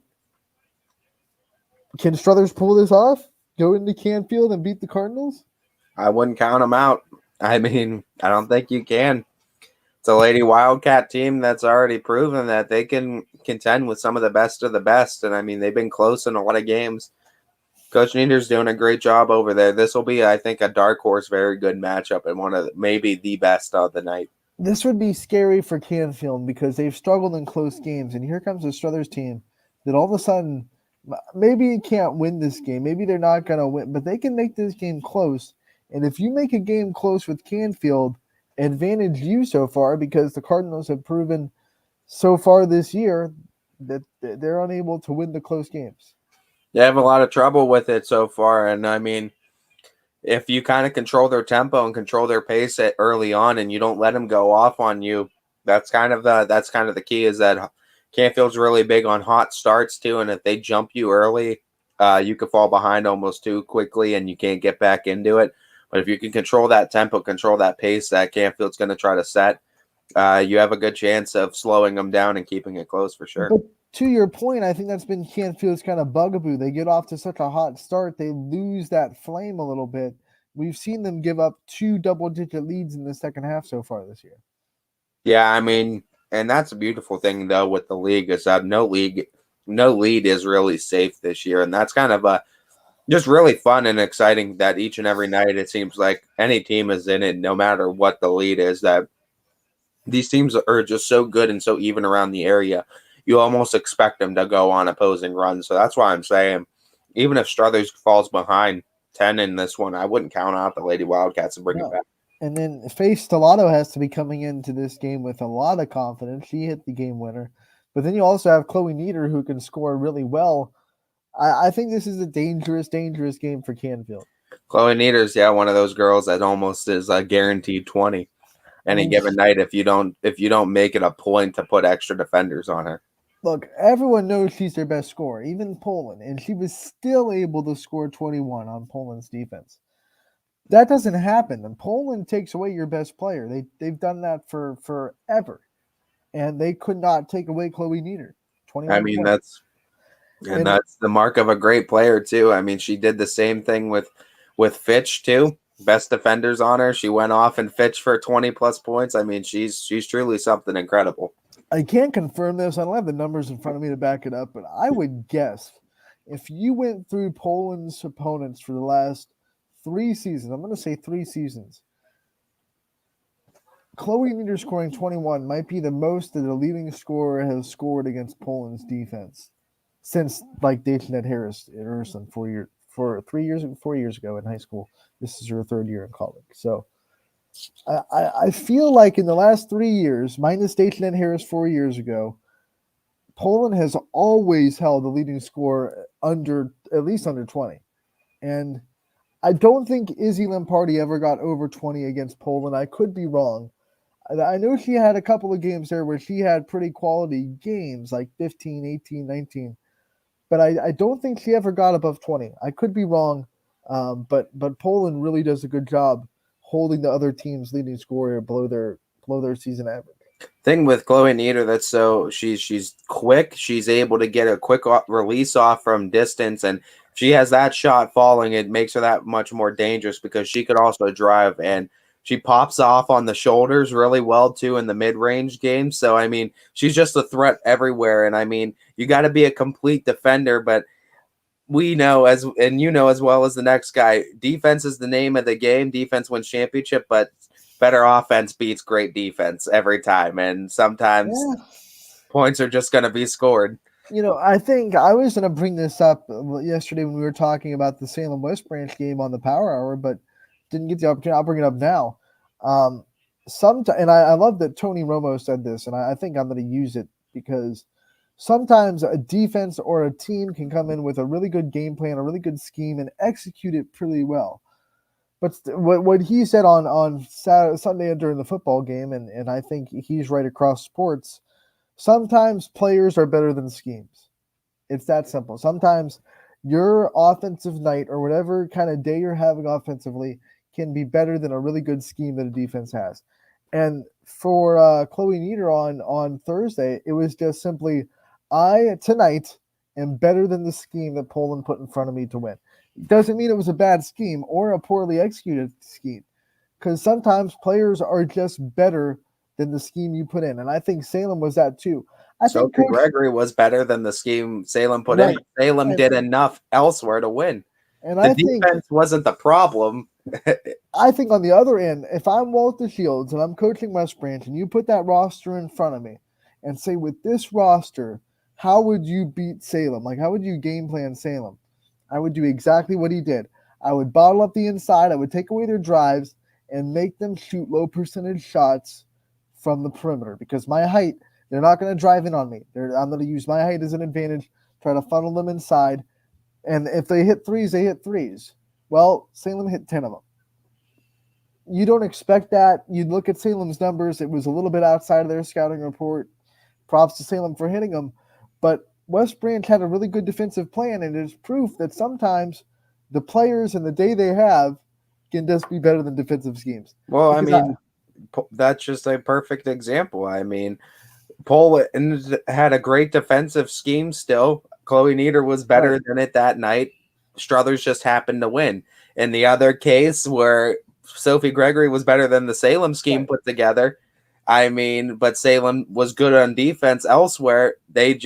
can Struthers pull this off? Go into Canfield and beat the Cardinals? I wouldn't count them out. I mean, I don't think you can. It's a Lady Wildcat team that's already proven that they can contend with some of the best, and I mean, they've been close in a lot of games. Coach Nieder's doing a great job over there. This will be, I think, a dark horse, very good matchup and one of maybe the best of the night. This would be scary for Canfield because they've struggled in close games, and here comes the Struthers team that all of a sudden maybe can't win this game. Maybe they're not going to win, but they can make this game close. And if you make a game close with Canfield, advantage you so far because the Cardinals have proven so far this year that they're unable to win the close games. They have a lot of trouble with it so far, and I mean, if you kind of control their tempo and control their pace early on, and you don't let them go off on you, that's kind of the key. Is that Canfield's really big on hot starts too, and if they jump you early, you could fall behind almost too quickly, and you can't get back into it. But if you can control that tempo, control that pace that Canfield's going to try to set, you have a good chance of slowing them down and keeping it close for sure. But to your point, I think that's been Canfield's kind of bugaboo. They get off to such a hot start, they lose that flame a little bit. We've seen them give up 2 double-digit leads in the second half so far this year. Yeah, I mean, and that's a beautiful thing though with the league is that no lead is really safe this year, and that's kind of just really fun and exciting that each and every night it seems like any team is in it, no matter what the lead is. That these teams are just so good and so even around the area. You almost expect them to go on opposing runs. So that's why I'm saying, even if Struthers falls behind 10 in this one, I wouldn't count out the Lady Wildcats and bring it back. And then Faith Stellato has to be coming into this game with a lot of confidence. She hit the game winner. But then you also have Chloe Nieder, who can score really well. I think this is a dangerous game for Canfield. Chloe Nieder's, one of those girls that almost is a guaranteed 20 any given night if you don't make it a point to put extra defenders on her. Look, everyone knows she's their best scorer, even Poland, and she was still able to score 21 on Poland's defense. That doesn't happen, and Poland takes away your best player. They've done that for forever, and they could not take away Chloe Nieder. 21 I mean, that's the mark of a great player too. I mean, she did the same thing with Fitch too. Best defenders on her. She went off and Fitch for 20 plus points. I mean, she's truly something incredible. I can't confirm this. I don't have the numbers in front of me to back it up, but I would guess if you went through Poland's opponents for the last 3 seasons, I'm going to say 3 seasons, Chloe Nieder scoring 21 might be the most that a leading scorer has scored against Poland's defense since like Daisnet Harrison 4 years ago in high school. This is her 3rd year in college. So I feel like in the last 3 years, minus Station and Harris 4 years ago, Poland has always held the leading score at least under 20. And I don't think Izzy Lamparty ever got over 20 against Poland. I could be wrong. I know she had a couple of games there where she had pretty quality games, like 15, 18, 19. But I don't think she ever got above 20. I could be wrong, but Poland really does a good job holding the other team's leading scorer below their season average. Thing with Chloe Nieder, that's so she's quick. She's able to get a quick release off from distance, and she has that shot falling. It makes her that much more dangerous because she could also drive, and she pops off on the shoulders really well too in the mid-range game. So I mean, she's just a threat everywhere. And I mean, you got to be a complete defender, but we know and you know as well as the next guy, defense is the name of the game. Defense wins championship, but better offense beats great defense every time. And sometimes points are just going to be scored. I think I was going to bring this up yesterday when we were talking about the Salem West Branch game on the Power Hour, but didn't get the opportunity. I'll bring it up now. And I love that Tony Romo said this, and I think I'm going to use it because sometimes a defense or a team can come in with a really good game plan, a really good scheme, and execute it pretty well. But what he said on Sunday during the football game, and I think he's right across sports, sometimes players are better than schemes. It's that simple. Sometimes your offensive night or whatever kind of day you're having offensively can be better than a really good scheme that a defense has. And for Chloe Nieder on Thursday, it was just simply, I tonight am better than the scheme that Poland put in front of me to win. It doesn't mean it was a bad scheme or a poorly executed scheme, because sometimes players are just better than the scheme you put in. And I think Salem was that too. I think Coach Gregory was better than the scheme Salem put in. Salem did enough elsewhere to win. And the defense wasn't the problem. I think on the other end, if I'm Walter Shields and I'm coaching West Branch and you put that roster in front of me and say, with this roster, how would you beat Salem? Like, how would you game plan Salem? I would do exactly what he did. I would bottle up the inside. I would take away their drives and make them shoot low percentage shots from the perimeter, because my height, they're not going to drive in on me. I'm going to use my height as an advantage, try to funnel them inside. And if they hit threes, they hit threes. Well, Salem hit 10 of them. You don't expect that. You look at Salem's numbers. It was a little bit outside of their scouting report. Props to Salem for hitting them. But West Branch had a really good defensive plan, and it's proof that sometimes the players and the day they have can just be better than defensive schemes. Well, I mean, that's just a perfect example. I mean, Poland had a great defensive scheme still. Chloe Nieder was better than it that night. Struthers just happened to win. In the other case where Sophie Gregory was better than the Salem scheme put together, I mean, but Salem was good on defense elsewhere. They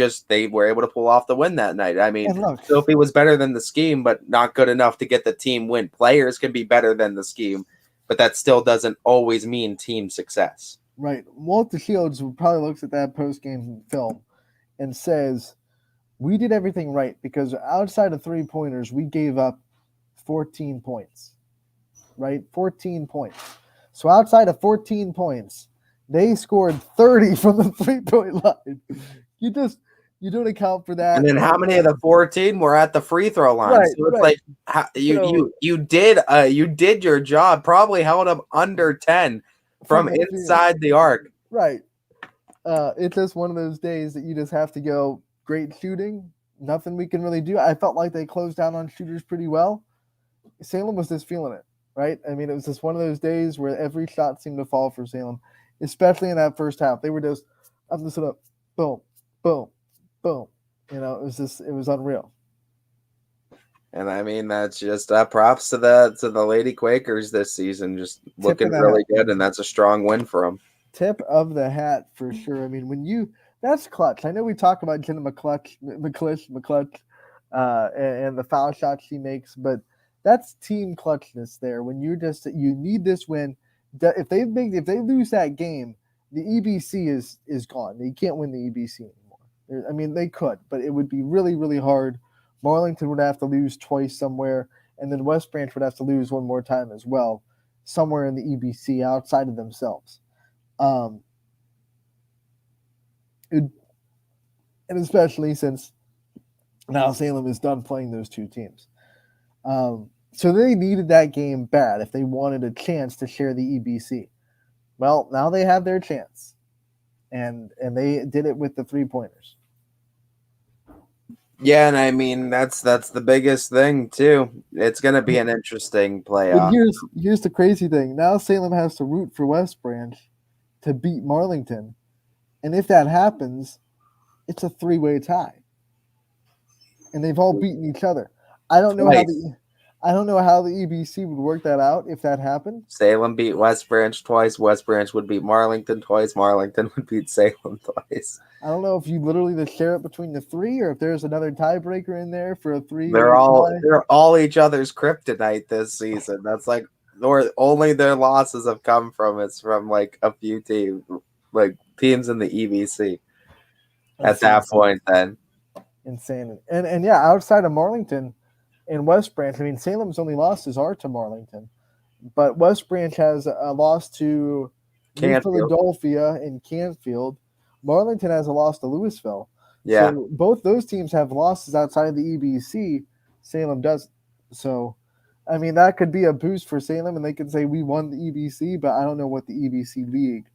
were able to pull off the win that night. I mean, Sophie was better than the scheme, but not good enough to get the team win. Players can be better than the scheme, but that still doesn't always mean team success. Right. Walter Shields probably looks at that post-game film and says, we did everything right because outside of three-pointers, we gave up 14 points, right? 14 points. So outside of 14 points, they scored 30 from the three-point line. You don't account for that. And then how many of the 14 were at the free throw line? Right, so it's like you did your job. Probably held up under 10 from inside the arc. Right. It's just one of those days that you just have to go, great shooting, nothing we can really do. I felt like they closed down on shooters pretty well. Salem was just feeling it, right? I mean, it was just one of those days where every shot seemed to fall for Salem, especially in that first half. They were just up this up, boom, boom, boom. It was unreal. And I mean, that's just props to the Lady Quakers this season, just looking really good, and that's a strong win for them. Tip of the hat for sure. I mean, that's clutch. I know we talk about Jenna McClutch, and the foul shots she makes, but that's team clutchness there. When you need this win. If they lose that game, the EBC is gone. They can't win the EBC anymore. I mean, they could, but it would be really, really hard. Marlington would have to lose twice somewhere, and then West Branch would have to lose one more time as well. somewhere in the EBC outside of themselves. And especially since now Salem is done playing those two teams. So they needed that game bad if they wanted a chance to share the EBC. Well, now they have their chance. And they did it with the 3-pointers. Yeah, and I mean that's the biggest thing too. It's going to be an interesting playoff. But here's the crazy thing. Now Salem has to root for West Branch to beat Marlington. And if that happens, it's a 3-way tie. And they've all beaten each other. I don't know how the EBC would work that out if that happened. Salem beat West Branch twice. West Branch would beat Marlington twice. Marlington would beat Salem twice. I don't know if you literally just share it between the three, or if there's another tiebreaker in there for a 3. They're all each other's kryptonite this season. That's like, or only their losses have come from. It's from like a few teams, like teams in the EBC. At that point, then insane. And yeah, outside of Marlington and West Branch, I mean, Salem's only losses are to Marlington, but West Branch has a loss to New Philadelphia and Canfield. Marlington has a loss to Louisville. Yeah. So both those teams have losses outside of the EBC. Salem doesn't. So, I mean, that could be a boost for Salem, and they could say we won the EBC, but I don't know what the EBC league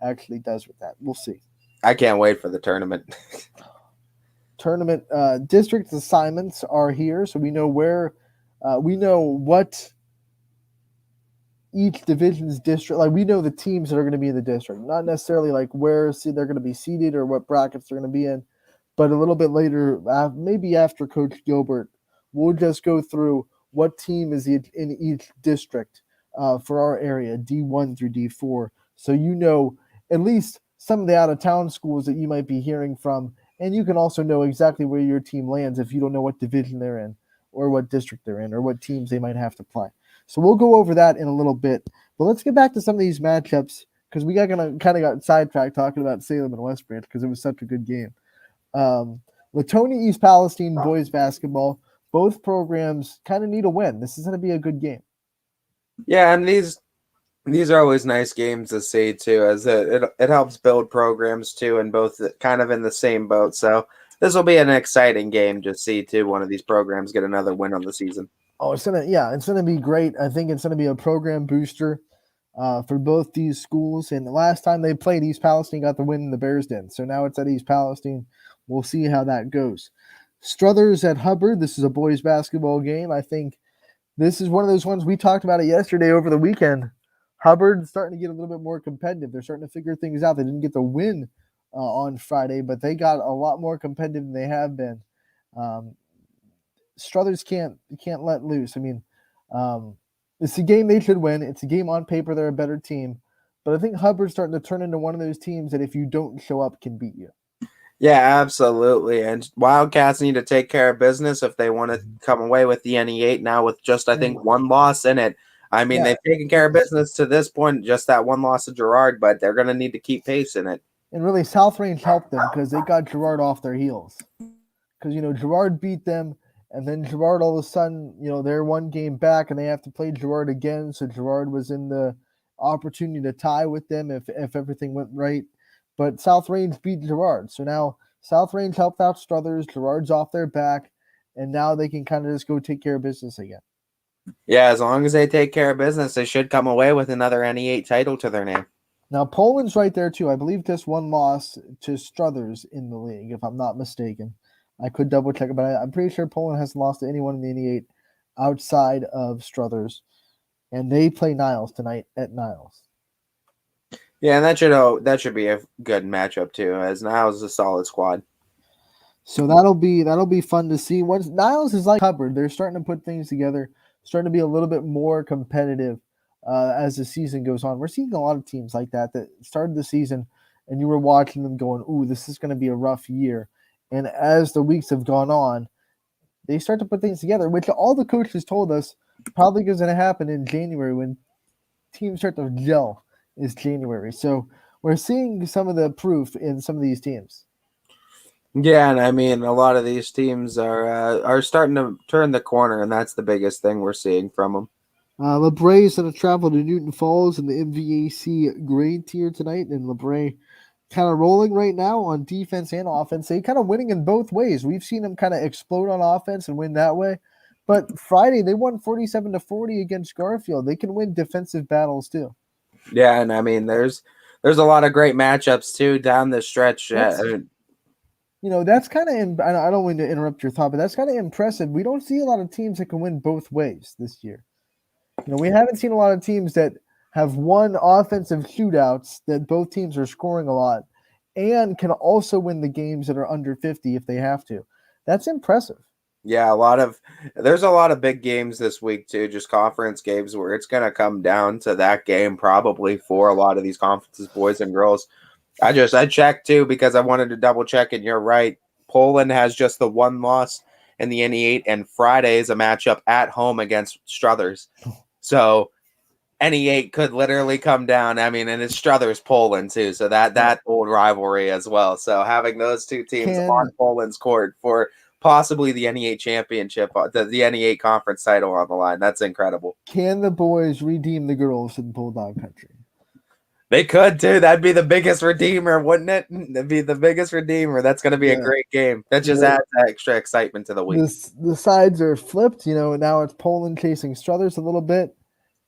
actually does with that. We'll see. I can't wait for the tournament. Tournament district assignments are here, so we know where we know what each division's district, like we know the teams that are going to be in the district, not necessarily like where they're going to be seated or what brackets they're going to be in, but a little bit later, maybe after Coach Gilbert, we'll just go through what team is in each district for our area, D1 through D4, so you know at least some of the out-of-town schools that you might be hearing from, and you can also know exactly where your team lands if you don't know what division they're in or what district they're in or what teams they might have to play. So we'll go over that in a little bit. But let's get back to some of these matchups because we got sidetracked talking about Salem and West Branch because it was such a good game. Latonia East Palestine boys basketball, both programs kind of need a win. This is going to be a good game. Yeah, and these are always nice games to see too, as it helps build programs too, and both kind of in the same boat. So this will be an exciting game to see too. One of these programs get another win on the season. Oh, it's gonna be great. I think it's gonna be a program booster for both these schools. And the last time they played, East Palestine got the win and the Bears didn't. So now it's at East Palestine. We'll see how that goes. Struthers at Hubbard. This is a boys basketball game. I think this is one of those ones we talked about it yesterday over the weekend. Hubbard's starting to get a little bit more competitive. They're starting to figure things out. They didn't get the win on Friday, but they got a lot more competitive than they have been. Struthers can't let loose. I mean, it's a game they should win. It's a game on paper they're a better team, but I think Hubbard's starting to turn into one of those teams that if you don't show up can beat you. Yeah, absolutely. And Wildcats need to take care of business if they want to come away with the NE8 now with just, I think, one loss in it. I mean, they've taken care of business to this point, just that one loss to Girard, but they're going to need to keep pace in it. And really, South Range helped them because they got Girard off their heels. Because, Girard beat them, and then Girard all of a sudden, they're one game back, and they have to play Girard again. So Girard was in the opportunity to tie with them if everything went right. But South Range beat Girard. So now South Range helped out Struthers. Girard's off their back, and now they can kind of just go take care of business again. Yeah, as long as they take care of business, they should come away with another NE8 title to their name. Now, Poland's right there, too. I believe just one loss to Struthers in the league, if I'm not mistaken. I could double-check it, but I'm pretty sure Poland hasn't lost to anyone in the NE8 outside of Struthers. And they play Niles tonight at Niles. Yeah, and that should be a good matchup, too, as Niles is a solid squad. So that'll be fun to see. Once Niles is like Hubbard, they're starting to put things together, starting to be a little bit more competitive as the season goes on. We're seeing a lot of teams like that started the season and you were watching them going, ooh, this is going to be a rough year. And as the weeks have gone on, they start to put things together, which all the coaches told us probably is going to happen in January when teams start to gel is January. So we're seeing some of the proof in some of these teams. Yeah, and I mean, a lot of these teams are starting to turn the corner, and that's the biggest thing we're seeing from them. LeBray is going to travel to Newton Falls in the MVAC grade tier tonight, and LeBray kind of rolling right now on defense and offense. They kind of winning in both ways. We've seen them kind of explode on offense and win that way. But Friday, they won 47-40 against Garfield. They can win defensive battles too. Yeah, and I mean, there's a lot of great matchups too down the stretch. That's kind of. I don't want to interrupt your thought, but that's kind of impressive. We don't see a lot of teams that can win both ways this year. We haven't seen a lot of teams that have won offensive shootouts that both teams are scoring a lot and can also win the games that are under 50 if they have to. That's impressive. Yeah, there's a lot of big games this week too, just conference games where it's going to come down to that game probably for a lot of these conferences, boys and girls. I checked too because I wanted to double check, and you're right. Poland has just the one loss in the NE8, and Friday is a matchup at home against Struthers. So NE8 could literally come down. I mean, and it's Struthers Poland too, so that old rivalry as well. So having those two teams on Poland's court for possibly the NE8 championship, the NE8 conference title on the line. That's incredible. Can the boys redeem the girls in Bulldog Country? They could too. That'd be the biggest redeemer, wouldn't it? That'd be the biggest redeemer. That's going to be a great game. That just adds extra excitement to the week. The sides are flipped, now it's Poland chasing Struthers a little bit.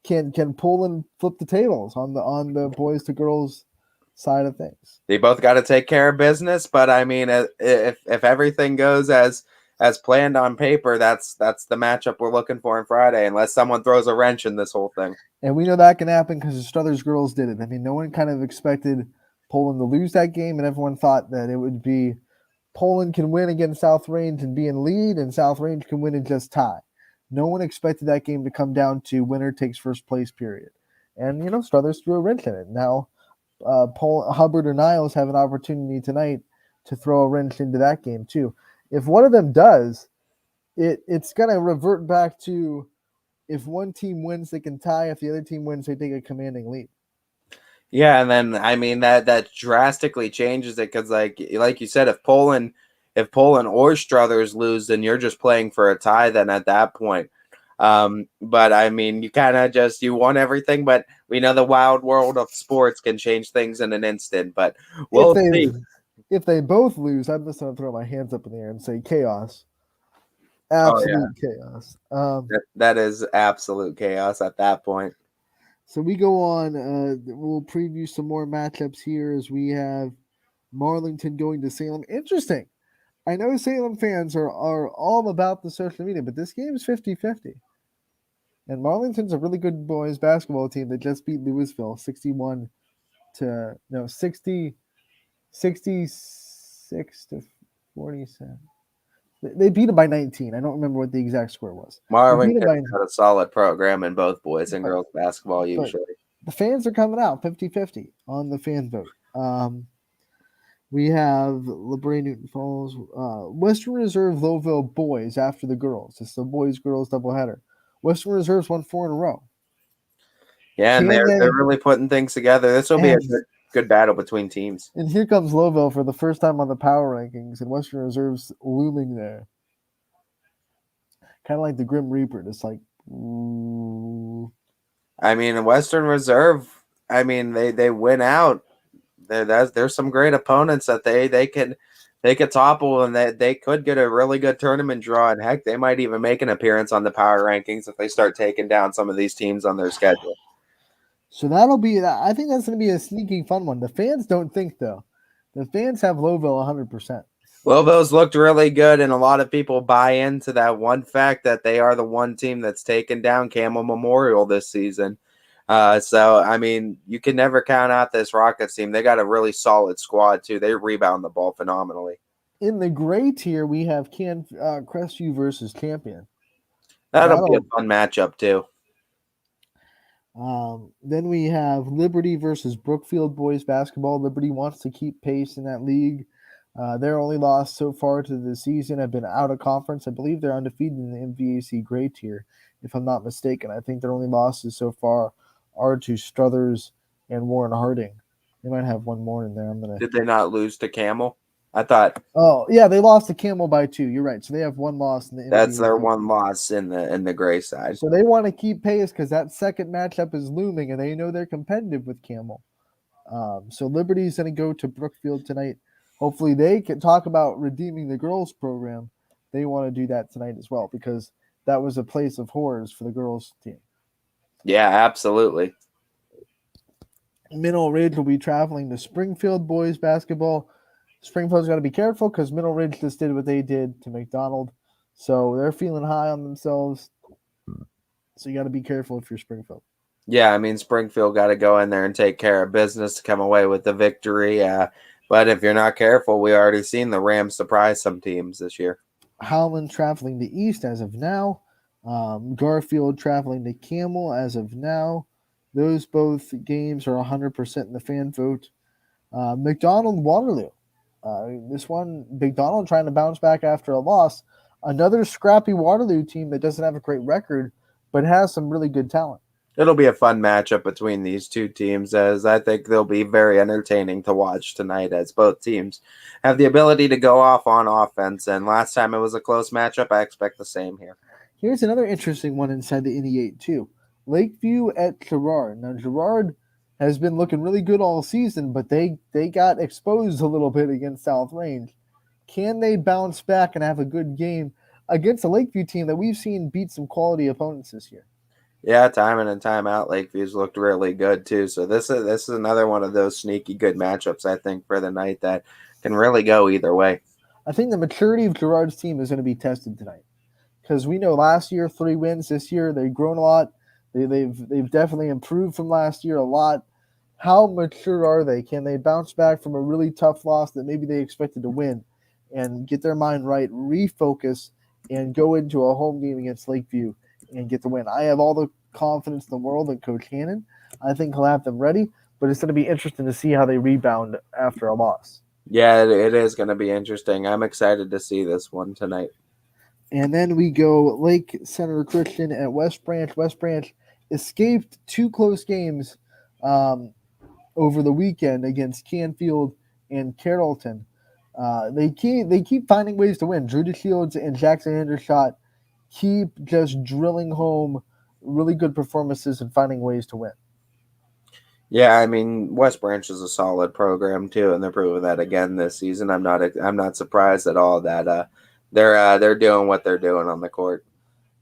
Can Poland flip the tables on the boys to girls side of things? They both got to take care of business, but I mean, if everything goes as planned on paper, that's the matchup we're looking for on Friday, unless someone throws a wrench in this whole thing. And we know that can happen because the Struthers girls did it. I mean, no one kind of expected Poland to lose that game, and everyone thought that it would be Poland can win against South Range and be in lead, and South Range can win and just tie. No one expected that game to come down to winner takes first place, period. And, Struthers threw a wrench in it. Now, Hubbard or Niles have an opportunity tonight to throw a wrench into that game too. If one of them does, it's going to revert back to if one team wins, they can tie. If the other team wins, they take a commanding lead. Yeah, and then I mean that drastically changes it because like you said, if Poland or Struthers lose, then you're just playing for a tie. Then at that point. But I mean, you kind of you won everything, but we know the wild world of sports can change things in an instant, but we'll see. If they both lose, I'm just going to throw my hands up in the air and say chaos. Absolute chaos. That is absolute chaos at that point. So we go on, we'll preview some more matchups here as we have Marlington going to Salem. Interesting. I know Salem fans are all about the social media, but this game is 50-50. And Marlington's a really good boys basketball team that just beat Louisville 66 to 47. They beat them by 19. I don't remember what the exact score was. Marlington's got a solid program in both boys and girls basketball usually. The fans are coming out 50-50 on the fan vote. We have LeBray Newton Falls, Western Reserve Louisville boys after the girls. It's the boys-girls doubleheader. Western Reserve's won 4 in a row. Yeah, and they're really putting things together. This will be a good battle between teams. And here comes Louisville for the first time on the power rankings, and Western Reserve's looming there. Kind of like the Grim Reaper, just like, ooh. I mean, Western Reserve, they win out. There's some great opponents that they could topple, and they could get a really good tournament draw. And heck, they might even make an appearance on the power rankings if they start taking down some of these teams on their schedule. So I think that's going to be a sneaky fun one. The fans don't think though. The fans have Louisville 100%. Louisville's looked really good, and a lot of people buy into that one fact that they are the one team that's taken down Camel Memorial this season. So, I mean, you can never count out this Rockets team. They got a really solid squad, too. They rebound the ball phenomenally. In the gray tier, we have Crestview versus Champion. That'll be a fun matchup, too. Then we have Liberty versus Brookfield boys basketball. Liberty wants to keep pace in that league. Their only loss so far to the season have been out of conference. I believe they're undefeated in the MVAC gray tier, if I'm not mistaken. I think their only losses so far are to Struthers and Warren Harding. They might have one more in there. Did they not lose to Camel? I thought. Oh yeah, they lost to Camel by 2. You're right. So they have one loss in the. That's their one loss in the gray side. So they want to keep pace because that second matchup is looming, and they know they're competitive with Camel. So Liberty's going to go to Brookfield tonight. Hopefully they can talk about redeeming the girls program. They want to do that tonight as well because that was a place of horrors for the girls team. Yeah, absolutely. Mineral Ridge will be traveling to Springfield boys basketball. Springfield's got to be careful because Mineral Ridge just did what they did to McDonald. So they're feeling high on themselves. So you got to be careful if you're Springfield. Yeah, I mean, Springfield got to go in there and take care of business to come away with the victory. But if you're not careful, we already seen the Rams surprise some teams this year. Howland traveling to East as of now. Garfield traveling to Camel as of now. Those both games are 100% in the fan vote. McDonald Waterloo. This one, McDonald trying to bounce back after a loss. Another scrappy Waterloo team that doesn't have a great record, but has some really good talent. It'll be a fun matchup between these two teams, as I think they'll be very entertaining to watch tonight, as both teams have the ability to go off on offense. And last time it was a close matchup, I expect the same here. Here's another interesting one inside the NE8 too. Lakeview at Girard. Now Girard has been looking really good all season, but they got exposed a little bit against South Range. Can they bounce back and have a good game against a Lakeview team that we've seen beat some quality opponents this year? Yeah, time in and time out, Lakeview's looked really good too. So this is another one of those sneaky good matchups, I think, for the night that can really go either way. I think the maturity of Girard's team is going to be tested tonight because we know last year 3 wins. This year they've grown a lot. They've definitely improved from last year a lot. How mature are they? Can they bounce back from a really tough loss that maybe they expected to win and get their mind right, refocus, and go into a home game against Lakeview and get the win? I have all the confidence in the world in Coach Hannon. I think he'll have them ready, but it's going to be interesting to see how they rebound after a loss. Yeah, it is going to be interesting. I'm excited to see this one tonight. And then we go Lake Center Christian at West Branch. West Branch escaped 2 close games over the weekend against Canfield and Carrollton. They keep finding ways to win. Drew DeShields and Jackson Hendershot keep just drilling home really good performances and finding ways to win. Yeah, I mean, West Branch is a solid program too, and they're proving that again this season. I'm not surprised at all that they're doing what they're doing on the court.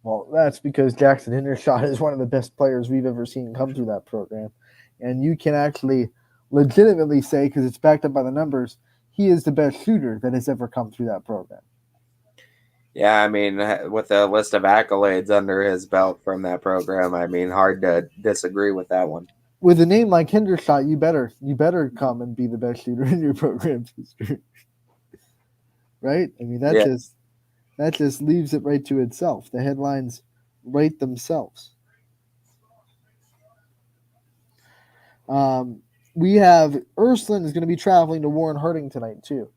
Well, that's because Jackson Hendershot is one of the best players we've ever seen come through that program, and you can actually legitimately say, because it's backed up by the numbers, he is the best shooter that has ever come through that program. Yeah, I mean, with a list of accolades under his belt from that program, I mean, hard to disagree with that one. With a name like Hendershot, you better come and be the best shooter in your program, right? I mean, that just leaves it right to itself. The headlines write themselves. We have Ursuline is going to be traveling to Warren Harding tonight too.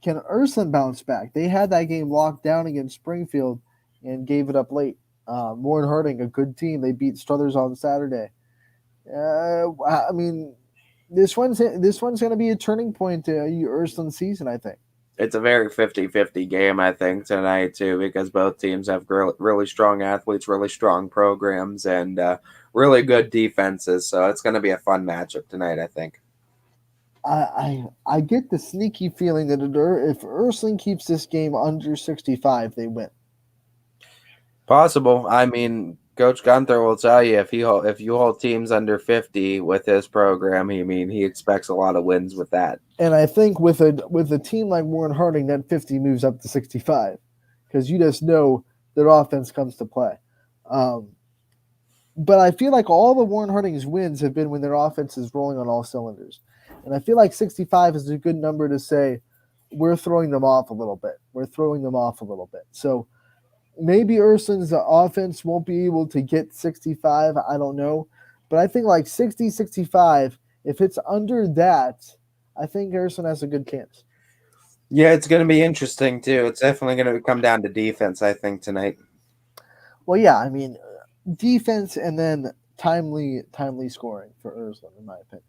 Can Ursuline bounce back? They had that game locked down against Springfield and gave it up late. Warren Harding, a good team. They beat Struthers on Saturday. I mean, this one's going to be a turning point to Ursuline's season, I think. It's a very 50-50 game, I think, tonight, too, because both teams have really strong athletes, really strong programs, and really good defenses. So it's going to be a fun matchup tonight, I think. I get the sneaky feeling that if Ursuline keeps this game under 65, they win. Possible. I mean, Coach Gunther will tell you if you hold teams under 50 with his program, he expects a lot of wins with that. And I think with a team like Warren Harding, that 50 moves up to 65 because you just know their offense comes to play. But I feel like all the Warren Harding's wins have been when their offense is rolling on all cylinders. And I feel like 65 is a good number to say we're throwing them off a little bit. So maybe Ursuline's offense won't be able to get 65. I don't know. But I think like 60, 65, if it's under that, I think Ursuline has a good chance. Yeah, it's going to be interesting, too. It's definitely going to come down to defense, I think, tonight. Well, yeah, I mean, defense and then timely scoring for Ursuline, in my opinion.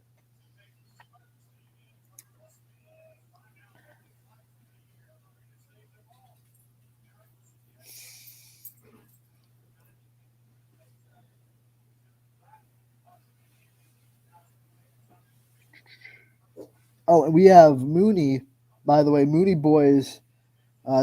Oh, we have Mooney. By the way, Mooney boys,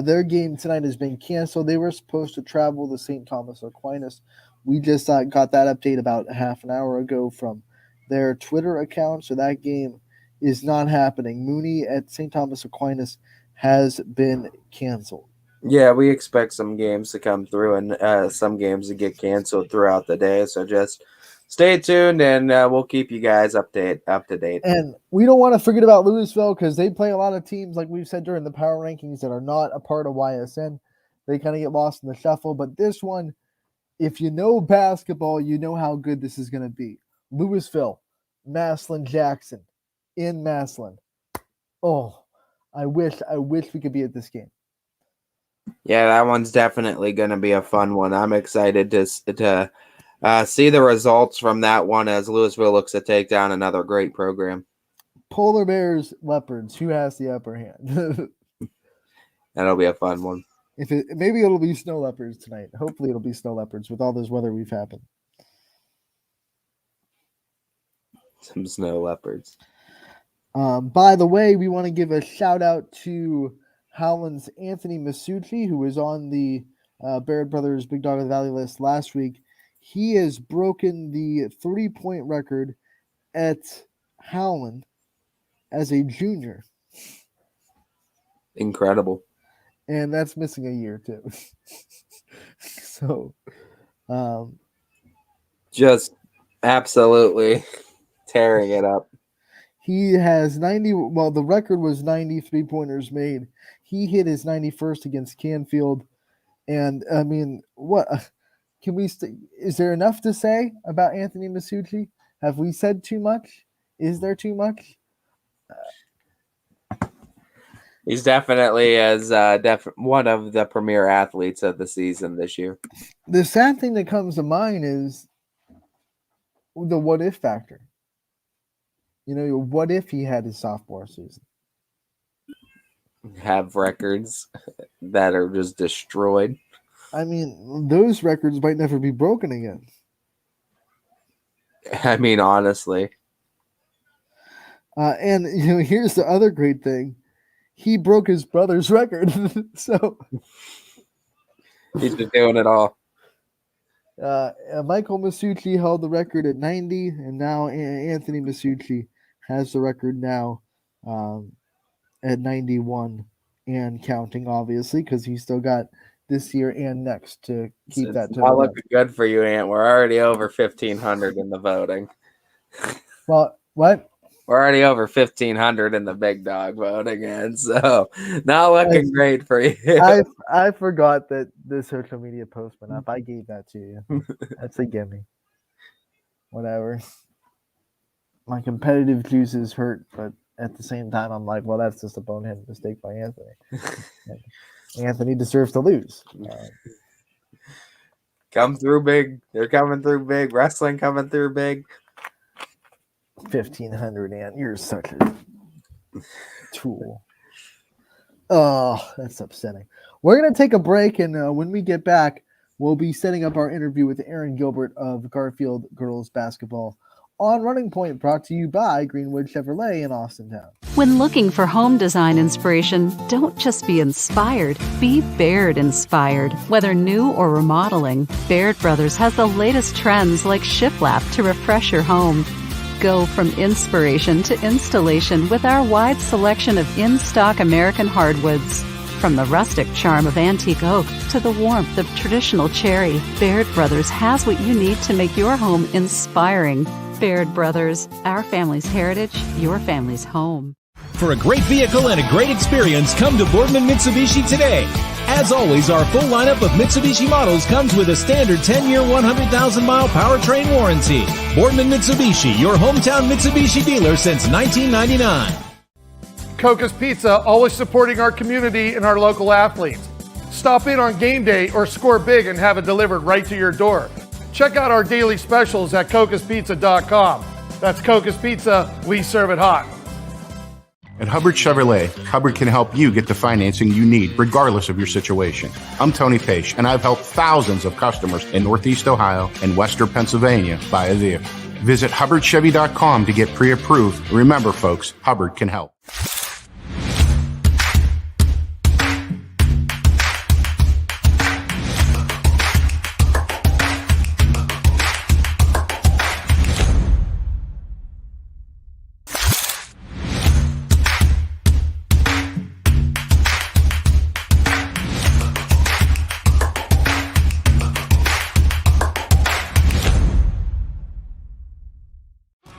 their game tonight has been canceled. They were supposed to travel to St. Thomas Aquinas. We just got that update about half an hour ago from their Twitter account, so that game is not happening. Mooney at St. Thomas Aquinas has been canceled. Yeah, we expect some games to come through and some games to get canceled throughout the day. So just stay tuned, and we'll keep you guys up to date. And we don't want to forget about Louisville because they play a lot of teams, like we've said during the power rankings, that are not a part of YSN. They kind of get lost in the shuffle. But this one, if you know basketball, you know how good this is going to be. Louisville, Maslin Jackson in Maslin. Oh, I wish we could be at this game. Yeah, that one's definitely going to be a fun one. I'm excited to see the results from that one as Louisville looks to take down another great program. Polar Bears, Leopards. Who has the upper hand? That'll be a fun one. Maybe it'll be Snow Leopards tonight. Hopefully it'll be Snow Leopards with all this weather we've had. Some Snow Leopards. By the way, we want to give a shout out to Howland's Anthony Masoudi, who was on the Baird Brothers Big Dog of the Valley list last week. He has broken the 3-point record at Howland as a junior. Incredible. And that's missing a year, too. So, just absolutely tearing it up. He has 90. Well, the record was 90 3-pointers made. He hit his 91st against Canfield. And, I mean, what can we is there enough to say about Anthony Masoudi? Have we said too much? Is there too much? He's definitely one of the premier athletes of the season this year. The sad thing that comes to mind is the what if factor. You know, what if he had his sophomore season? Have records that are just destroyed. I mean, those records might never be broken again. I mean, honestly. And, you know, here's the other great thing. He broke his brother's record. So he's been doing it all. Michael Masoudi held the record at 90, and now Anthony Masoudi has the record now at 91 and counting, obviously, because he's still got this year and next to keep that. It's not looking good for you, Ant. We're already over 1,500 in the voting. Well, what? We're already over 1,500 in the big dog voting, and so not looking great for you. I forgot that the social media post went up. I gave that to you. That's a gimme. Whatever. My competitive juices hurt, but at the same time, I'm like, well, that's just a bonehead mistake by Anthony. Anthony deserves to lose. Come through big. They're coming through big. Wrestling coming through big. 1,500, and you're such a tool. Oh, that's upsetting. We're going to take a break, and when we get back, we'll be setting up our interview with Aaron Gilbert of Garfield Girls Basketball on Running Point, brought to you by Greenwood Chevrolet in Austintown. When looking for home design inspiration, don't just be inspired, be Baird inspired. Whether new or remodeling, Baird Brothers has the latest trends like shiplap to refresh your home. Go from inspiration to installation with our wide selection of in-stock American hardwoods. From the rustic charm of antique oak to the warmth of traditional cherry, Baird Brothers has what you need to make your home inspiring. Baird Brothers, our family's heritage, your family's home. For a great vehicle and a great experience, come to Boardman Mitsubishi today. As always, our full lineup of Mitsubishi models comes with a standard 10-year, 100,000-mile powertrain warranty. Boardman Mitsubishi, your hometown Mitsubishi dealer since 1999. Coca's Pizza, always supporting our community and our local athletes. Stop in on game day or score big and have it delivered right to your door. Check out our daily specials at cocaspizza.com. That's Coca's Pizza, we serve it hot. At Hubbard Chevrolet, Hubbard can help you get the financing you need regardless of your situation. I'm Tony Page, and I've helped thousands of customers in Northeast Ohio and Western Pennsylvania buy a vehicle. Visit HubbardChevy.com to get pre-approved. Remember, folks, Hubbard can help.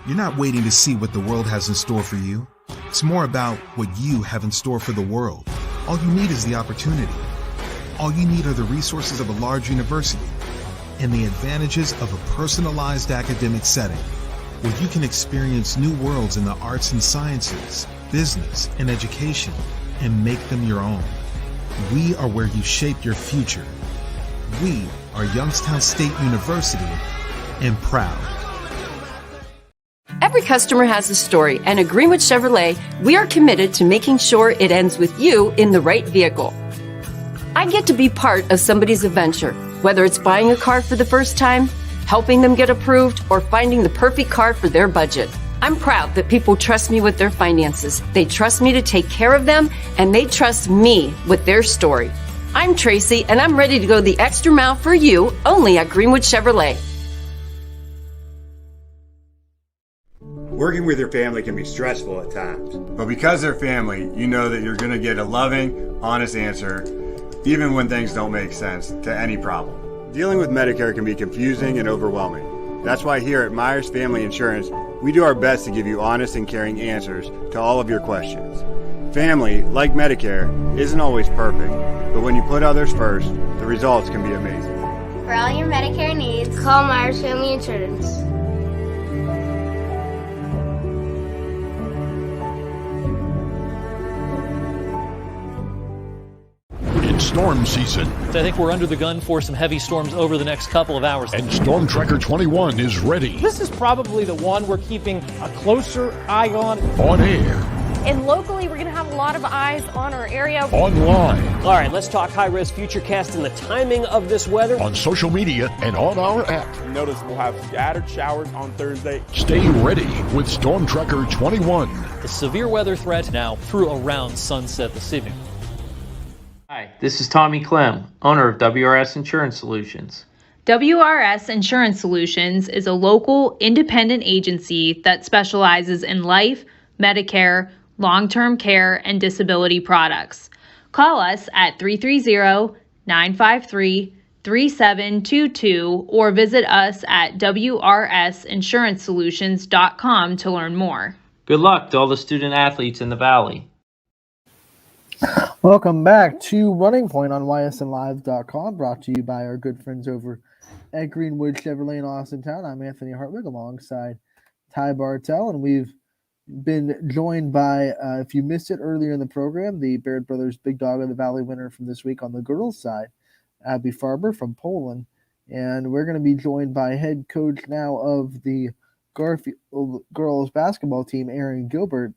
You're not waiting to see what the world has in store for you. It's more about what you have in store for the world. All you need is the opportunity. All you need are the resources of a large university and the advantages of a personalized academic setting where you can experience new worlds in the arts and sciences, business, and education and make them your own. We are where you shape your future. We are Youngstown State University and proud. Every customer has a story, and at Greenwood Chevrolet, we are committed to making sure it ends with you in the right vehicle. I get to be part of somebody's adventure, whether it's buying a car for the first time, helping them get approved, or finding the perfect car for their budget. I'm proud that people trust me with their finances. They trust me to take care of them, and they trust me with their story. I'm Tracy, and I'm ready to go the extra mile for you, only at Greenwood Chevrolet. Working with your family can be stressful at times, but because they're family, you know that you're going to get a loving, honest answer, even when things don't make sense to any problem. Dealing with Medicare can be confusing and overwhelming. That's why here at Myers Family Insurance, we do our best to give you honest and caring answers to all of your questions. Family, like Medicare, isn't always perfect, but when you put others first, the results can be amazing. For all your Medicare needs, call Myers Family Insurance. Storm season. I think we're under the gun for some heavy storms over the next couple of hours. And Storm Tracker 21 is ready. This is probably the one we're keeping a closer eye on. On air. And locally, we're going to have a lot of eyes on our area. Online. All right, let's talk high-risk futurecast and the timing of this weather. On social media and on our app. Notice we'll have scattered showers on Thursday. Stay ready with Storm Tracker 21. The severe weather threat now through around sunset this evening. Hi, this is Tommy Clem, owner of WRS Insurance Solutions. WRS Insurance Solutions is a local, independent agency that specializes in life, Medicare, long-term care, and disability products. Call us at 330-953-3722 or visit us at wrsinsuranceSolutions.com to learn more. Good luck to all the student athletes in the Valley. Welcome back to Running Point on ysnlive.com, brought to you by our good friends over at Greenwood Chevrolet in Austintown. I'm Anthony Hartwig alongside Ty Bartell, and we've been joined by, if you missed it earlier in the program, the Baird Brothers Big Dog of the Valley winner from this week on the girls' side, Abby Farber from Poland. And we're going to be joined by head coach now of the Garfield girls basketball team, Aaron Gilbert.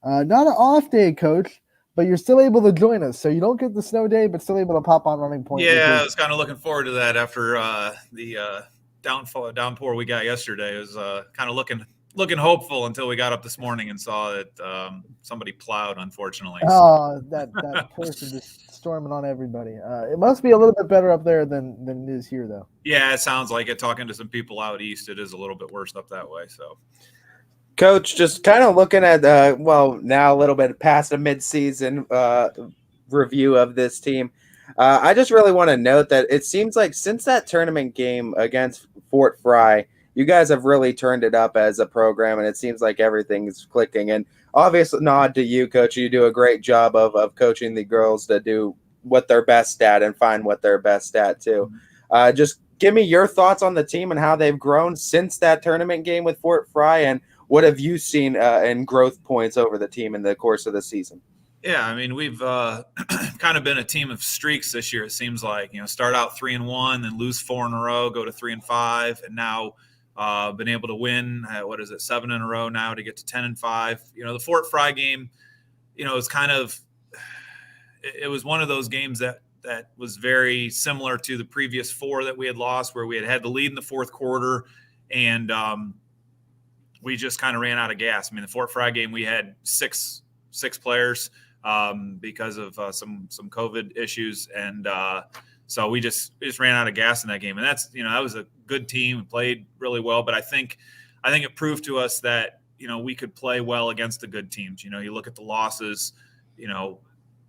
Not an off day, Coach, but you're still able to join us. So you don't get the snow day, but still able to pop on Running Point. Yeah, I was kind of looking forward to that after the downpour we got yesterday. It was kind of looking hopeful until we got up this morning and saw that somebody plowed, unfortunately. Oh, that person just storming on everybody. It must be a little bit better up there than it is here, though. Yeah, it sounds like it. Talking to some people out east, it is a little bit worse up that way. So, Coach, just kind of looking at, now a little bit past a midseason review of this team. I just really want to note that it seems like since that tournament game against Fort Fry, you guys have really turned it up as a program, and it seems like everything is clicking. And obviously, nod to you, Coach. You do a great job of coaching the girls to do what they're best at and find what they're best at, too. Just give me your thoughts on the team and how they've grown since that tournament game with Fort Fry, and what have you seen in growth points over the team in the course of the season? Yeah, I mean, we've kind of been a team of streaks this year. It seems like, start out 3-1, then lose 4 in a row, go to 3-5, and now been able to win 7 in a row now to get to 10-5. The Fort Fry game, it was it was one of those games that was very similar to the previous 4 that we had lost, where we had the lead in the fourth quarter and we just kind of ran out of gas. I mean, the Fort Fry game, we had six 6 players because of some COVID issues, and so we just ran out of gas in that game. And that's that was a good team and played really well. But I think it proved to us that we could play well against the good teams. You look at the losses.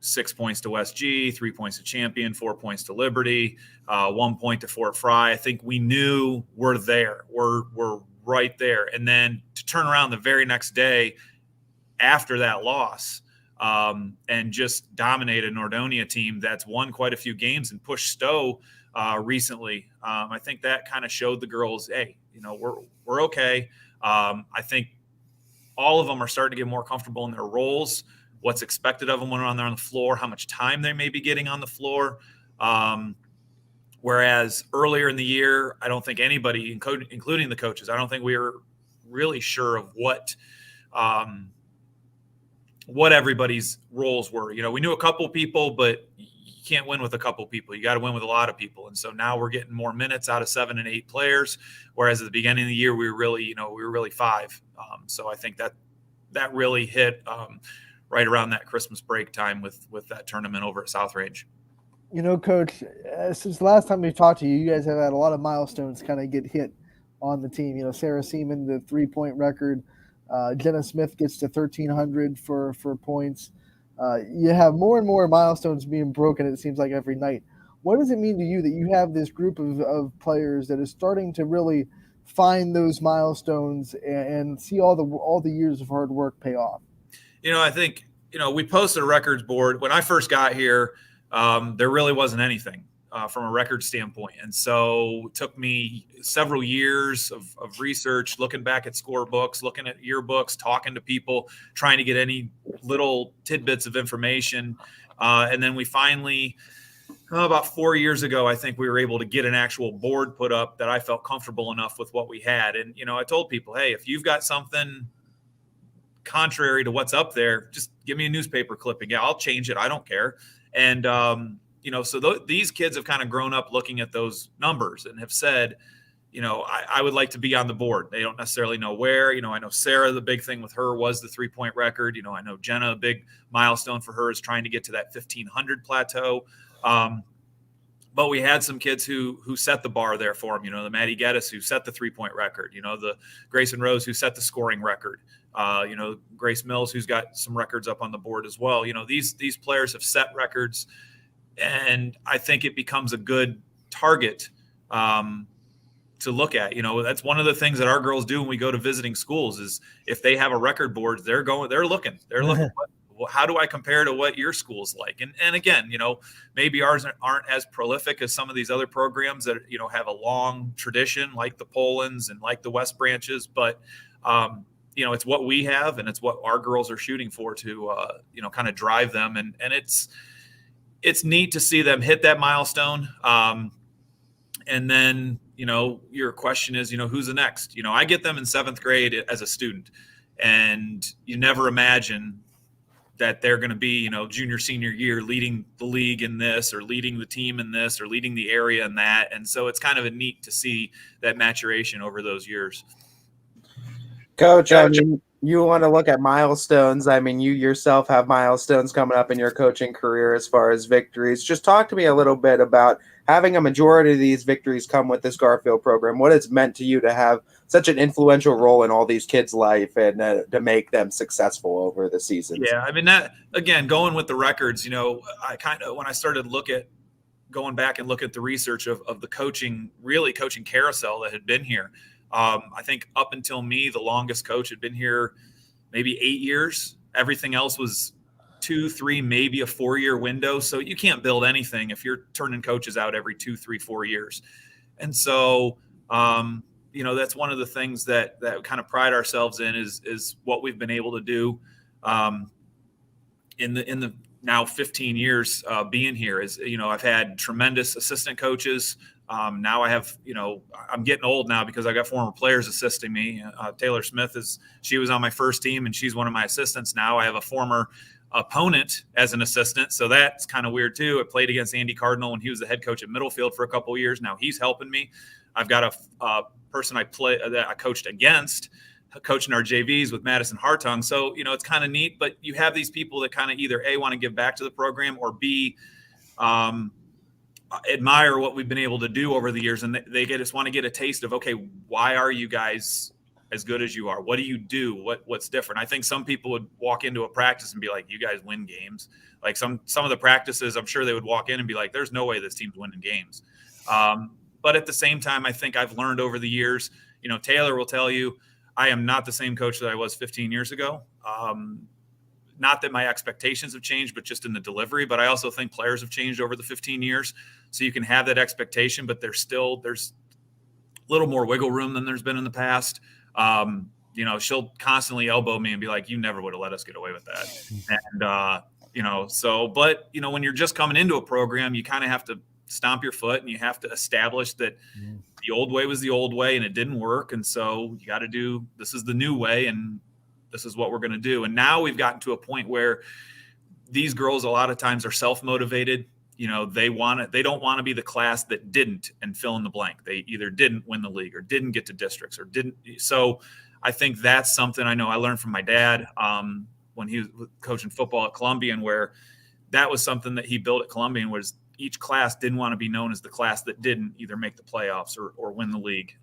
6 points to West G, 3 points to Champion, 4 points to Liberty, 1 point to Fort Fry. I think we knew we're there. We're right there. And then to turn around the very next day after that loss and just dominate a Nordonia team that's won quite a few games and pushed Stowe recently. I think that kind of showed the girls, hey, we're okay. I think all of them are starting to get more comfortable in their roles, what's expected of them when they're on the floor, how much time they may be getting on the floor. Whereas earlier in the year, I don't think anybody, including the coaches, I don't think we were really sure of what everybody's roles were. We knew a couple people, but you can't win with a couple people. You got to win with a lot of people. And so now we're getting more minutes out of 7 and 8 players, whereas at the beginning of the year, we were really 5. So I think that really hit right around that Christmas break time with that tournament over at South Range. Coach, since the last time we talked to you, you guys have had a lot of milestones kind of get hit on the team. Sarah Seaman, the 3-point record. Jenna Smith gets to 1,300 for points. You have more and more milestones being broken, it seems like, every night. What does it mean to you that you have this group of players that is starting to really find those milestones and see all the years of hard work pay off? I think, we posted a records board. When I first got here, there really wasn't anything from a record standpoint. And so it took me several years of research, looking back at scorebooks, looking at yearbooks, talking to people, trying to get any little tidbits of information. And then we finally, about 4 years ago, I think we were able to get an actual board put up that I felt comfortable enough with what we had. And, I told people, hey, if you've got something contrary to what's up there, just give me a newspaper clipping. Yeah, I'll change it. I don't care. And, so these kids have kind of grown up looking at those numbers and have said, I would like to be on the board. They don't necessarily know where. I know Sarah, the big thing with her was the 3-point record. I know Jenna, a big milestone for her is trying to get to that 1,500 plateau. But we had some kids who set the bar there for them. The Maddie Geddes who set the 3-point record. The Grayson Rose who set the scoring record. Grace Mills who's got some records up on the board as well. These players have set records, and I think it becomes a good target to look at. That's one of the things that our girls do when we go to visiting schools is if they have a record board, they're looking. How do I compare to what your school's like? And again, maybe ours aren't as prolific as some of these other programs that, have a long tradition like the Polans and like the West Branches. But, it's what we have and it's what our girls are shooting for to, kind of drive them. And it's neat to see them hit that milestone. And then, your question is, who's the next? I get them in 7th grade as a student, and you never imagine that they're going to be, junior, senior year leading the league in this or leading the team in this or leading the area in that. And so it's kind of neat to see that maturation over those years. Coach, you want to look at milestones. You yourself have milestones coming up in your coaching career as far as victories. Just talk to me a little bit about having a majority of these victories come with this Garfield program, what it's meant to you to have such an influential role in all these kids' life and to make them successful over the seasons. Yeah, that, again, going with the records, I kind of, when I started going back and look at the research of the coaching carousel that had been here, I think up until me, the longest coach had been here maybe 8 years. Everything else was 2, 3, maybe a 4-year window. So you can't build anything if you're turning coaches out every 2, 3, 4 years. And so, that's one of the things that kind of pride ourselves in is what we've been able to do in the now 15 years being here. Is I've had tremendous assistant coaches. Now I have, I'm getting old now because I got former players assisting me. Taylor Smith she was on my first team and she's one of my assistants now. I have a former opponent as an assistant, so that's kind of weird too. I played against Andy Cardinal when he was the head coach at Middlefield for a couple of years. Now he's helping me. I've got a person that I coached against coaching our JVs with Madison Hartung. So, it's kind of neat, but you have these people that kind of either A, want to give back to the program, or B, admire what we've been able to do over the years. And they just want to get a taste of, okay, why are you guys as good as you are? What do you do? What's different? I think some people would walk into a practice and be like, you guys win games. Like some of the practices, I'm sure they would walk in and be like, there's no way this team's winning games. But at the same time, I think I've learned over the years, Taylor will tell you, I am not the same coach that I was 15 years ago. Not that my expectations have changed, but just in the delivery. But I also think players have changed over the 15 years. So you can have that expectation, but there's a little more wiggle room than there's been in the past. She'll constantly elbow me and be like, you never would have let us get away with that. And, when you're just coming into a program, you kind of have to stomp your foot and you have to establish that the old way was the old way and it didn't work. And so you got to this is the new way and this is what we're going to do. And now we've gotten to a point where these girls a lot of times are self-motivated. They don't want to be the class that didn't and fill in the blank. They either didn't win the league or didn't get to districts or didn't. So I think that's something I know I learned from my dad when he was coaching football at Columbian, where that was something that he built at Columbian, was each class didn't want to be known as the class that didn't either make the playoffs or win the league.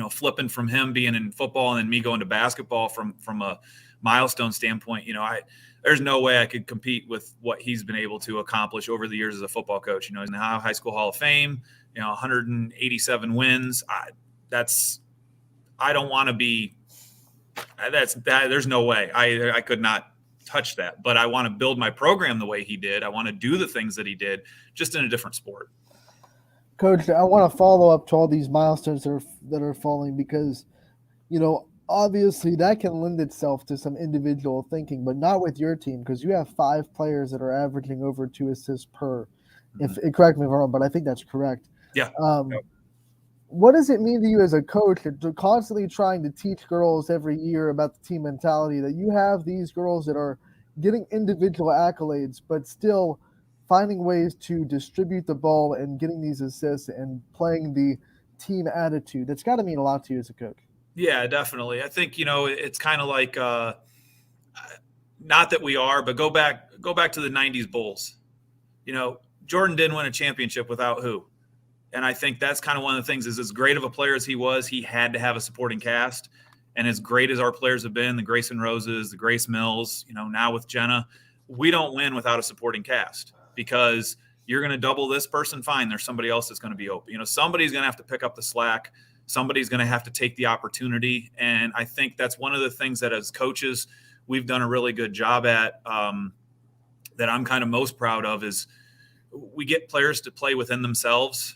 Flipping from him being in football and then me going to basketball from a milestone standpoint, there's no way I could compete with what he's been able to accomplish over the years as a football coach. He's in the High School Hall of Fame, 187 wins. I don't want to be there's no way I could not touch that, but I want to build my program the way he did. I want to do the things that he did, just in a different sport. Coach, I want to follow up to all these milestones that are falling, because, obviously that can lend itself to some individual thinking, but not with your team, because you have 5 players that are averaging over 2 assists per. Mm-hmm. Correct me if I'm wrong, but I think that's correct. Yeah. What does it mean to you as a coach to constantly trying to teach girls every year about the team mentality, that you have these girls that are getting individual accolades, but still finding ways to distribute the ball and getting these assists and playing the team attitude? That's got to mean a lot to you as a coach. Yeah, definitely. I think, it's kind of like, not that we are, but go back to the 90s Bulls. Jordan didn't win a championship without who? And I think that's kind of one of the things, is as great of a player as he was, he had to have a supporting cast. And as great as our players have been, the Grayson Roses, the Grace Mills, now with Jenna, we don't win without a supporting cast, because you're going to double this person. Fine. There's somebody else that's going to be open. Somebody's going to have to pick up the slack. Somebody's going to have to take the opportunity. And I think that's one of the things that as coaches, we've done a really good job at, that I'm kind of most proud of, is we get players to play within themselves.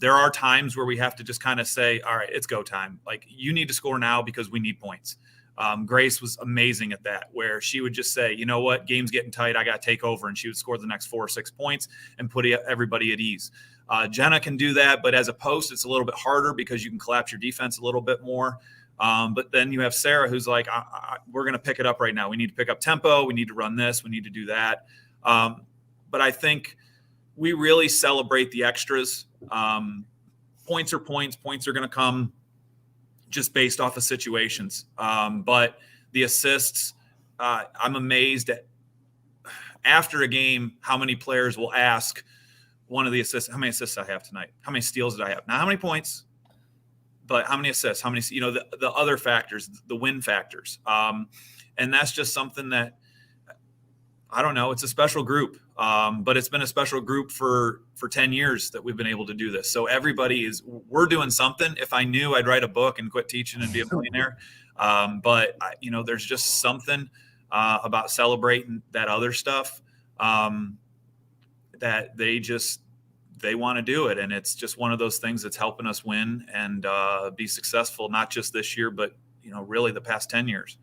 There are times where we have to just kind of say, all right, it's go time. Like, you need to score now because we need points. Grace was amazing at that, where she would just say, you know what, game's getting tight, I got to take over. And she would score the next 4 or 6 points and put everybody at ease. Jenna can do that, but as a post, it's a little bit harder because you can collapse your defense a little bit more. But then you have Sarah, who's like, we're going to pick it up right now. We need to pick up tempo. We need to run this. We need to do that. But I think we really celebrate the extras. Points are points. Points are going to come just based off of situations. But the assists, I'm amazed at, after a game, how many players will ask one of the assists, how many assists I have tonight? How many steals did I have? Not how many points, but how many assists? How many, the other factors, the win factors. And that's just something that, I don't know, it's a special group. But it's been a special group for 10 years that we've been able to do this. So we're doing something. If I knew, I'd write a book and quit teaching and be a millionaire. But there's just something about celebrating that other stuff that they want to do it. And it's just one of those things that's helping us win and be successful, not just this year, but really the past 10 years.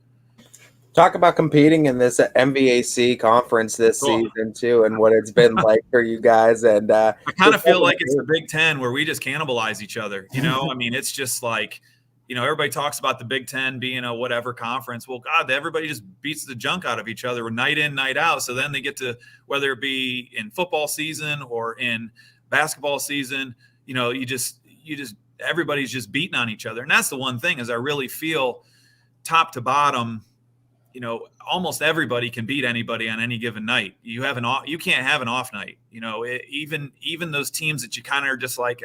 Talk about competing in this MVAC conference this season too, and what it's been like for you guys. And I kind of feel like it's the Big Ten, where we just cannibalize each other. I mean, it's just like, everybody talks about the Big Ten being a whatever conference. Well, God, everybody just beats the junk out of each other night in, night out. So then they get to, whether it be in football season or in basketball season, you just everybody's just beating on each other. And that's the one thing is I really feel top to bottom, almost everybody can beat anybody on any given night. You can't have an off night. Even those teams that you kind of are just like,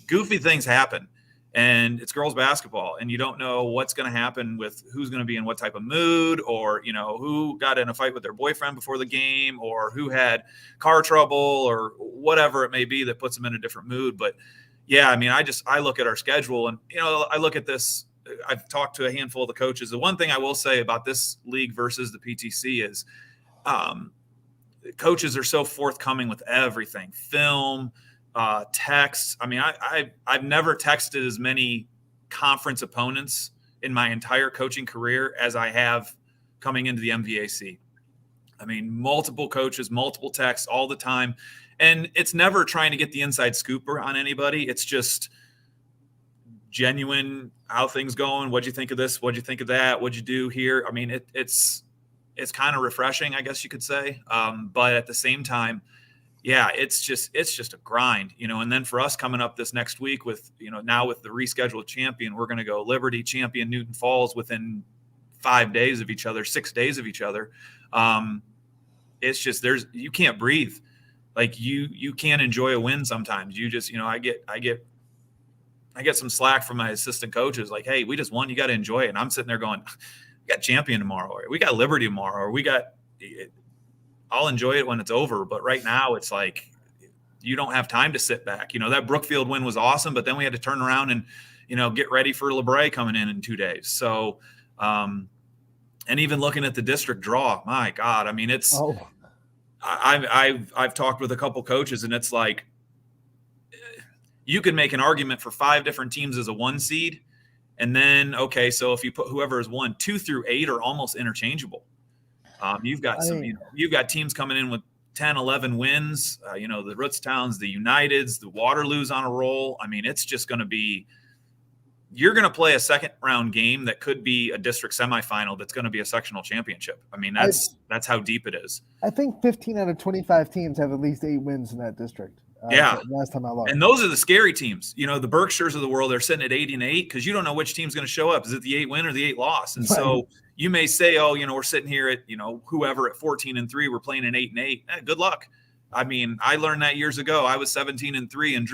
goofy things happen, and it's girls basketball, and you don't know what's going to happen with who's going to be in what type of mood, or who got in a fight with their boyfriend before the game, or who had car trouble, or whatever it may be that puts them in a different mood. But yeah, I mean, I look at our schedule, and I look at this. I've talked to a handful of the coaches. The one thing I will say about this league versus the PTC is coaches are so forthcoming with everything, film, texts. I mean, I've never texted as many conference opponents in my entire coaching career as I have coming into the MVAC. I mean, multiple coaches, multiple texts all the time. And it's never trying to get the inside scoop on anybody. It's just genuine, how things going, what'd you think of this, what'd you think of that, what'd you do here. I mean, it's kind of refreshing, I guess you could say, but at the same time, yeah, it's just a grind, and then for us coming up this next week with now with the rescheduled champion, we're going to go Liberty, Champion, Newton Falls within 5 days of each other, 6 days of each other. It's just you can't breathe. Like you can't enjoy a win sometimes. You just I get some slack from my assistant coaches like, hey, we just won. You got to enjoy it. And I'm sitting there going, we got Champion tomorrow, or we got Liberty tomorrow, or I'll enjoy it when it's over. But right now it's like, you don't have time to sit back. That Brookfield win was awesome, but then we had to turn around and, get ready for LeBray coming in 2 days. So, and even looking at the district draw, my God, I mean, I've talked with a couple coaches, and it's like, you could make an argument for 5 different teams as a 1 seed. And then, okay, so if you put whoever is 1, 2 through 8 are almost interchangeable. You've got you've got teams coming in with 10, 11 wins, the Rootstowns, the Uniteds, the Waterloos on a roll. I mean, it's just going to be, you're going to play a second round game that could be a district semifinal. That's going to be a sectional championship. I mean, that's how deep it is. I think 15 out of 25 teams have at least 8 wins in that district. Yeah. Last time I looked. And those are the scary teams. The Berkshires of the world, they're sitting at 80-8 because you don't know which team's going to show up. Is it the 8 win or the 8 loss? And so you may say, oh, we're sitting here at, whoever at 14-3, we're playing an 8-8. Good luck. I mean, I learned that years ago. I was 17-3 and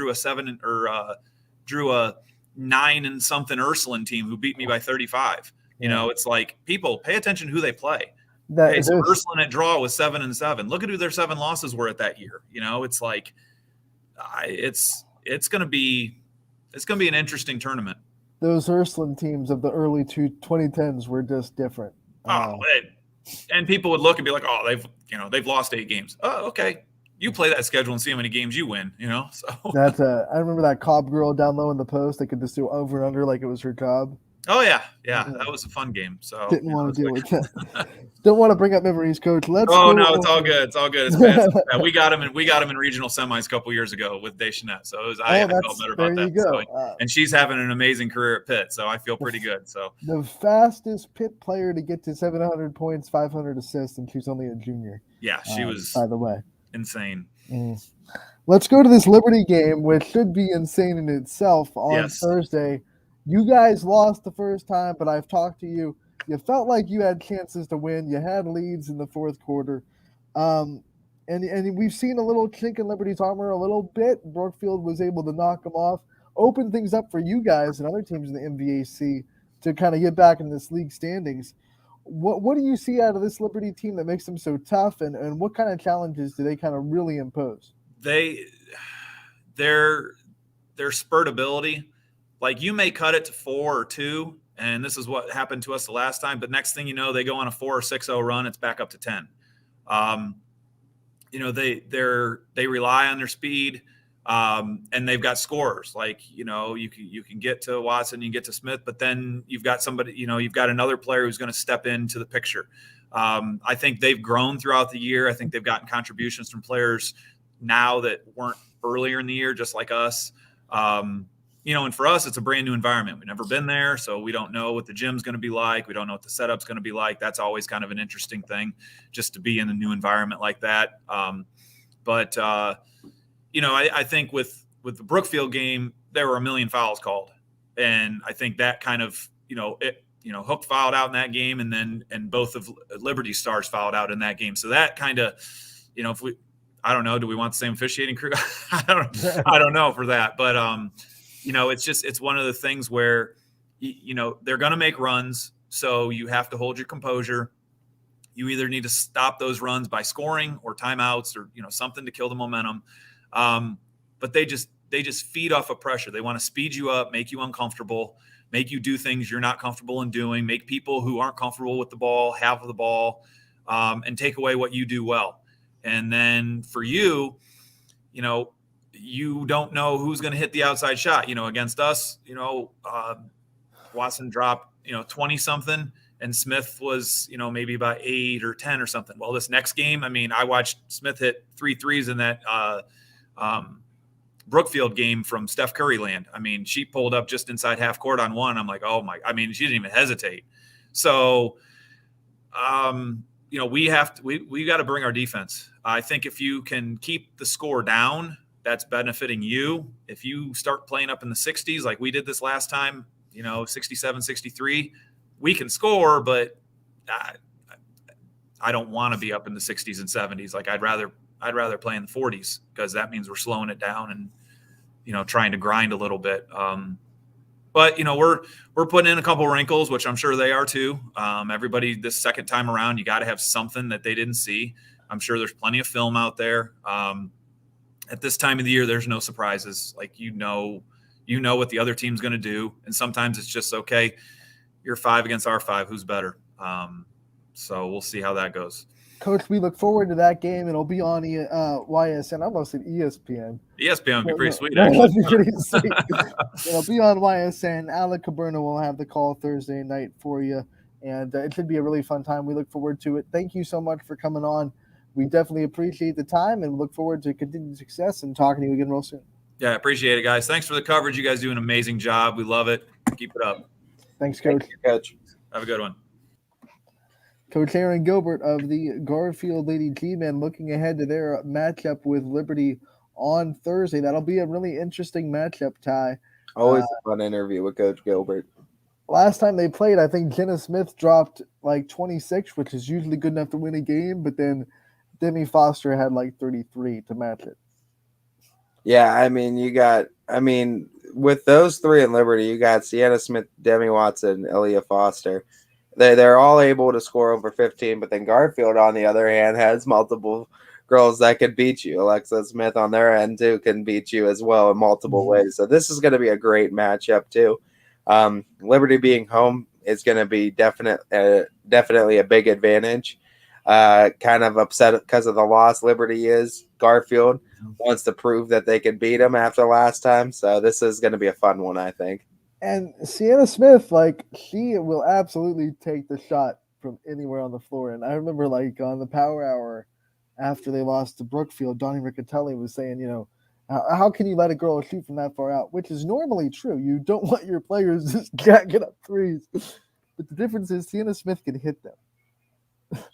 drew a 9 and something Ursuline team who beat me by 35. It's like, people pay attention to who they play. So Ursuline at draw was 7-7. Look at who their 7 losses were at that year. It's like, it's going to be an interesting tournament. Those Ursuline teams of the early 2010s were just different. And people would look and be like, oh, they've lost 8 games. Oh, okay. You play that schedule and see how many games you win, So that's I remember that Cobb girl down low in the post that could just do over and under like it was her job. Oh yeah. That was a fun game. So didn't want to deal with that. Don't want to bring up memories, Coach. No, it's all good. It's all good. It's past. we got him in regional semis a couple years ago with Deschanette. So I felt better about that. So, and she's having an amazing career at Pitt, so I feel pretty good. So the fastest Pitt player to get to 700 points, 500 assists, and she's only a junior. Yeah, she was. By the way, insane. Let's go to this Liberty game, which should be insane in itself on Thursday. You guys lost the first time, but I've talked to you. You felt like you had chances to win. You had leads in the fourth quarter. And we've seen a little chink in Liberty's armor a little bit. Brookfield was able to knock them off, open things up for you guys and other teams in the MVAC to kind of get back in this league standings. What do you see out of this Liberty team that makes them so tough, and what kind of challenges do they kind of really impose? Their spurtability, like you may cut it to 4 or 2, and this is what happened to us the last time, but next thing you know, they go on a 4 or 6-0 run, it's back up to 10. They rely on their speed, and they've got scorers. Like, you can get to Watson, you can get to Smith, but then you've got somebody, you've got another player who's going to step into the picture. I think they've grown throughout the year. I think they've gotten contributions from players now that weren't earlier in the year, just like us. And for us, it's a brand new environment. We've never been there, so we don't know what the gym's going to be like. We don't know what the setup's going to be like. That's always kind of an interesting thing, just to be in a new environment like that. I think with the Brookfield game, there were a million fouls called. And I think that kind of, Hook fouled out in that game, and both of Liberty Stars fouled out in that game. So that kind of, I don't know, do we want the same officiating crew? I don't know for that. But, it's one of the things where, they're going to make runs. So you have to hold your composure. You either need to stop those runs by scoring or timeouts or, something to kill the momentum. But they just feed off of pressure. They want to speed you up, make you uncomfortable, make you do things you're not comfortable in doing, make people who aren't comfortable with the ball have the ball, and take away what you do well. And then for you, you don't know who's going to hit the outside shot. Against us, Watson dropped, 20 something, and Smith was, maybe about 8 or 10 or something. Well, this next game, I watched Smith hit 3 threes in that Brookfield game from Steph Curry land. She pulled up just inside half court on one. I'm like, oh my, she didn't even hesitate. So, we got to bring our defense. I think if you can keep the score down, that's benefiting you. If you start playing up in the 60s, like we did this last time, 67, 63, we can score, but I don't want to be up in the 60s and 70s. Like I'd rather play in the 40s because that means we're slowing it down and, trying to grind a little bit. But, we're putting in a couple wrinkles, which I'm sure they are too. Everybody this second time around, you got to have something that they didn't see. I'm sure there's plenty of film out there. At this time of the year, there's no surprises. Like, you know what the other team's going to do. And sometimes it's just, okay, you're 5 against our 5. Who's better? So we'll see how that goes. Coach, we look forward to that game. It'll be on YSN. I almost said ESPN. ESPN would be pretty sweet, actually. It'll be on YSN. Alec Caberna will have the call Thursday night for you, and it should be a really fun time. We look forward to it. Thank you so much for coming on. We definitely appreciate the time and look forward to continued success and talking to you again real soon. Yeah, I appreciate it, guys. Thanks for the coverage. You guys do an amazing job. We love it. Keep it up. Thanks, Coach. Thank you, Coach. Have a good one. Coach Aaron Gilbert of the Garfield Lady G-Men looking ahead to their matchup with Liberty on Thursday. That'll be a really interesting matchup, Ty. Always a fun interview with Coach Gilbert. Last time they played, I think Jenna Smith dropped like 26, which is usually good enough to win a game, but then Demi Foster had like 33 to match it. Yeah, with those three in Liberty, you got Sienna Smith, Demi Watson, Elia Foster. They're all able to score over 15, but then Garfield, on the other hand, has multiple girls that could beat you. Alexa Smith on their end, too, can beat you as well in multiple ways. So this is going to be a great matchup, too. Liberty being home is going to be definitely a big advantage. Kind of upset because of the loss Liberty is. Garfield wants to prove that they can beat them after last time. So this is going to be a fun one, I think. And Sienna Smith, she will absolutely take the shot from anywhere on the floor. And I remember, on the Power Hour after they lost to Brookfield, Donnie Riccatelli was saying, how can you let a girl shoot from that far out? Which is normally true. You don't want your players just jacking up threes. But the difference is Sienna Smith can hit them.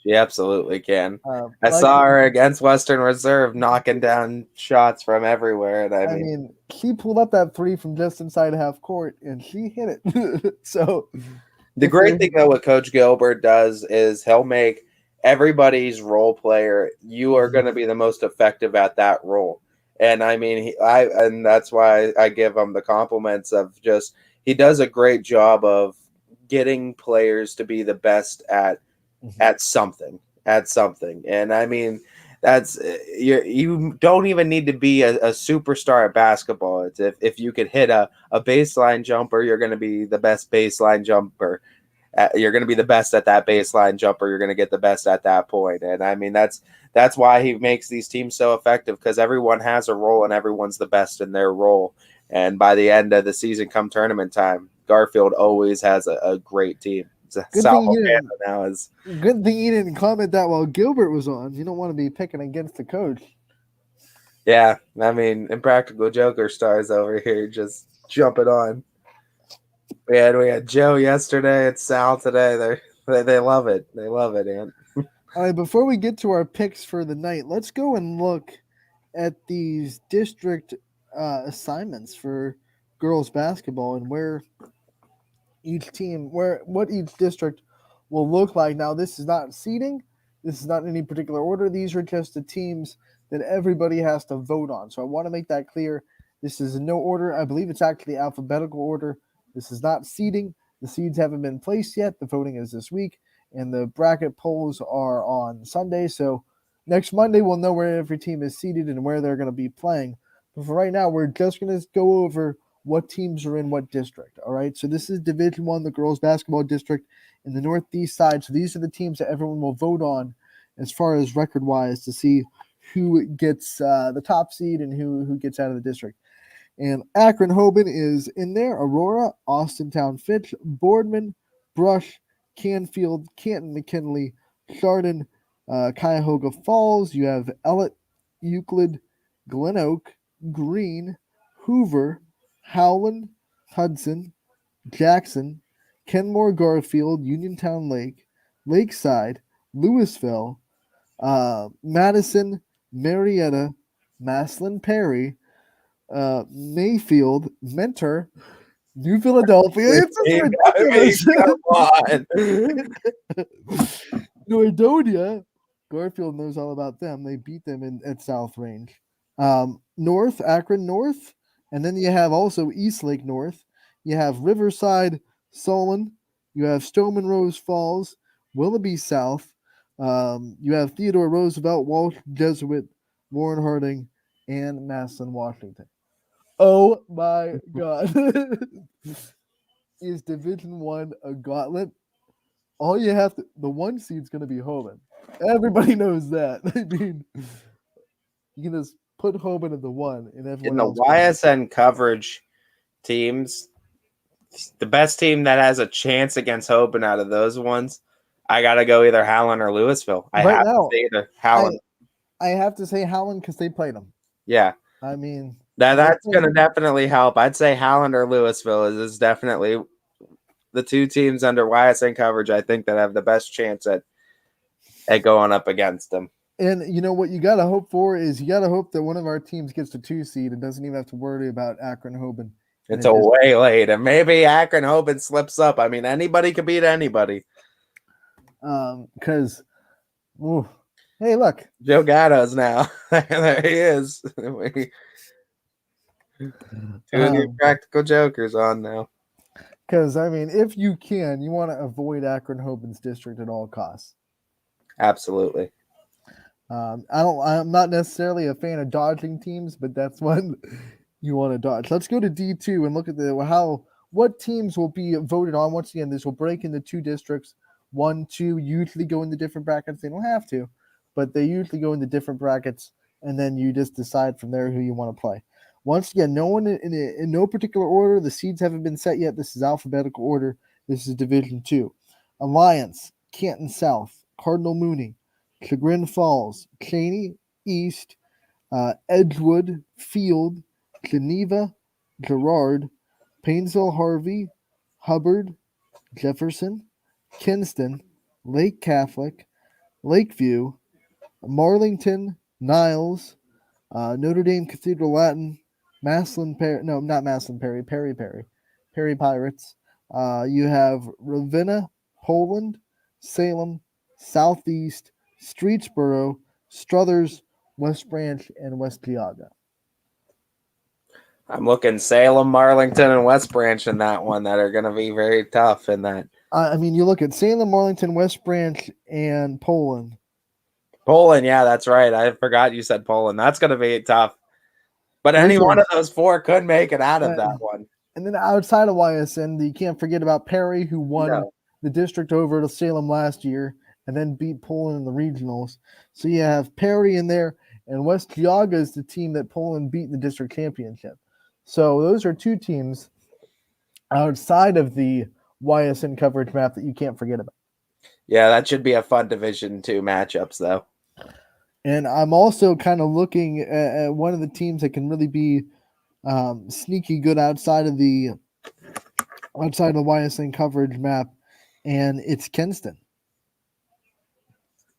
She absolutely can. I saw her against Western Reserve knocking down shots from everywhere. And I mean, she pulled up that three from just inside half court and she hit it. So the great thing though what Coach Gilbert does is he'll make everybody's role player. You are going to be the most effective at that role. And and that's why I give him the compliments of just, he does a great job of getting players to be the best at something. And that's you don't even need to be a superstar at basketball. It's if you could hit a baseline jumper, you're going to be the best baseline jumper. You're going to be the best at that baseline jumper. You're going to get the best at that point. And that's why he makes these teams so effective, because everyone has a role and everyone's the best in their role. And by the end of the season, come tournament time, Garfield always has a great team. Good thing you didn't comment that while Gilbert was on. You don't want to be picking against the coach. Yeah, Impractical Joker stars over here just jumping on. We had Joe yesterday and Sal today. They love it. They love it, Ant. All right, before we get to our picks for the night, let's go and look at these district assignments for girls basketball and where each team, what each district will look like. Now, this is not seeding. This is not in any particular order. These are just the teams that everybody has to vote on. So I want to make that clear. This is in no order. I believe it's actually alphabetical order. This is not seeding. The seeds haven't been placed yet. The voting is this week, and the bracket polls are on Sunday. So next Monday, we'll know where every team is seated and where they're going to be playing. But for right now, we're just going to go over what teams are in what district. All right. So this is Division I, the girls basketball district in the northeast side. So these are the teams that everyone will vote on as far as record-wise to see who gets the top seed and who gets out of the district. And Akron-Hoban is in there. Aurora, Austintown Fitch, Boardman, Brush, Canfield, Canton-McKinley, Chardon, Cuyahoga Falls. You have Ellett, Euclid, Glen Oak, Greene, Hoover, Howland, Hudson, Jackson, Kenmore Garfield, Uniontown Lake, Lakeside, Louisville, Madison, Marietta, Maslin Perry, Mayfield, Mentor, New Philadelphia. It's ridiculous. Nordonia. Garfield knows all about them. They beat them at South Range. North, Akron North. And then you have also Eastlake North. You have Riverside, Solon. You have Stoneman Rose Falls, Willoughby South. You have Theodore Roosevelt, Walsh, Jesuit, Warren Harding, and Maslin, Washington. Oh my God. Is Division I a gauntlet? All you have to, the one seed's going to be Hoban. Everybody knows that. I mean, you can just put Hoban at the one and everyone in the else. YSN coverage teams, the best team that has a chance against Hoban out of those ones, I got to go either Howland or Louisville. I have to say either Howland. I have to say Howland because they played them. Yeah. I mean, that's going to definitely help. I'd say Howland or Louisville is definitely the two teams under YSN coverage, I think, that have the best chance at going up against them. And you know what you got to hope for is you got to hope that one of our teams gets the 2 seed and doesn't even have to worry about Akron-Hoban. It's a way late, and maybe Akron-Hoban slips up. I mean, anybody could beat anybody. Because, hey, look. Joe Gatto's now. There he is. Two of the practical jokers on now. Because, I mean, if you can, you want to avoid Akron-Hoban's district at all costs. Absolutely. I'm not necessarily a fan of dodging teams, but that's one you want to dodge. Let's go to D2 and look at what teams will be voted on. Once again, this will break into 2 districts. 1, 2 usually go into different brackets. They don't have to, but they usually go into different brackets, and then you just decide from there who you want to play. Once again, no one in no particular order. The seeds haven't been set yet. This is alphabetical order. This is Division 2. Alliance, Canton South, Cardinal Mooney, Chagrin Falls, Cheney, East, Edgewood, Field, Geneva, Girard, Painesville, Harvey, Hubbard, Jefferson, Kinston, Lake Catholic, Lakeview, Marlington, Niles, Notre Dame Cathedral Latin, Perry Pirates. You have Ravenna, Poland, Salem, Southeast, Streetsboro, Struthers, West Branch, and West Geauga. I'm looking Salem, Marlington, and West Branch in that one that are going to be very tough in that. I mean, you look at Salem, Marlington, West Branch, and Poland. Poland, yeah, that's right. I forgot you said Poland. That's going to be tough. But any one of those 4 could make it out of that one. And then outside of YSN, you can't forget about Perry, who won the district over to Salem last year and then beat Poland in the regionals. So you have Perry in there, and West Geauga is the team that Poland beat in the district championship. So those are 2 teams outside of the YSN coverage map that you can't forget about. Yeah, that should be a fun Division 2 matchups, though. And I'm also kind of looking at one of the teams that can really be sneaky good outside of the YSN coverage map, and it's Kinston.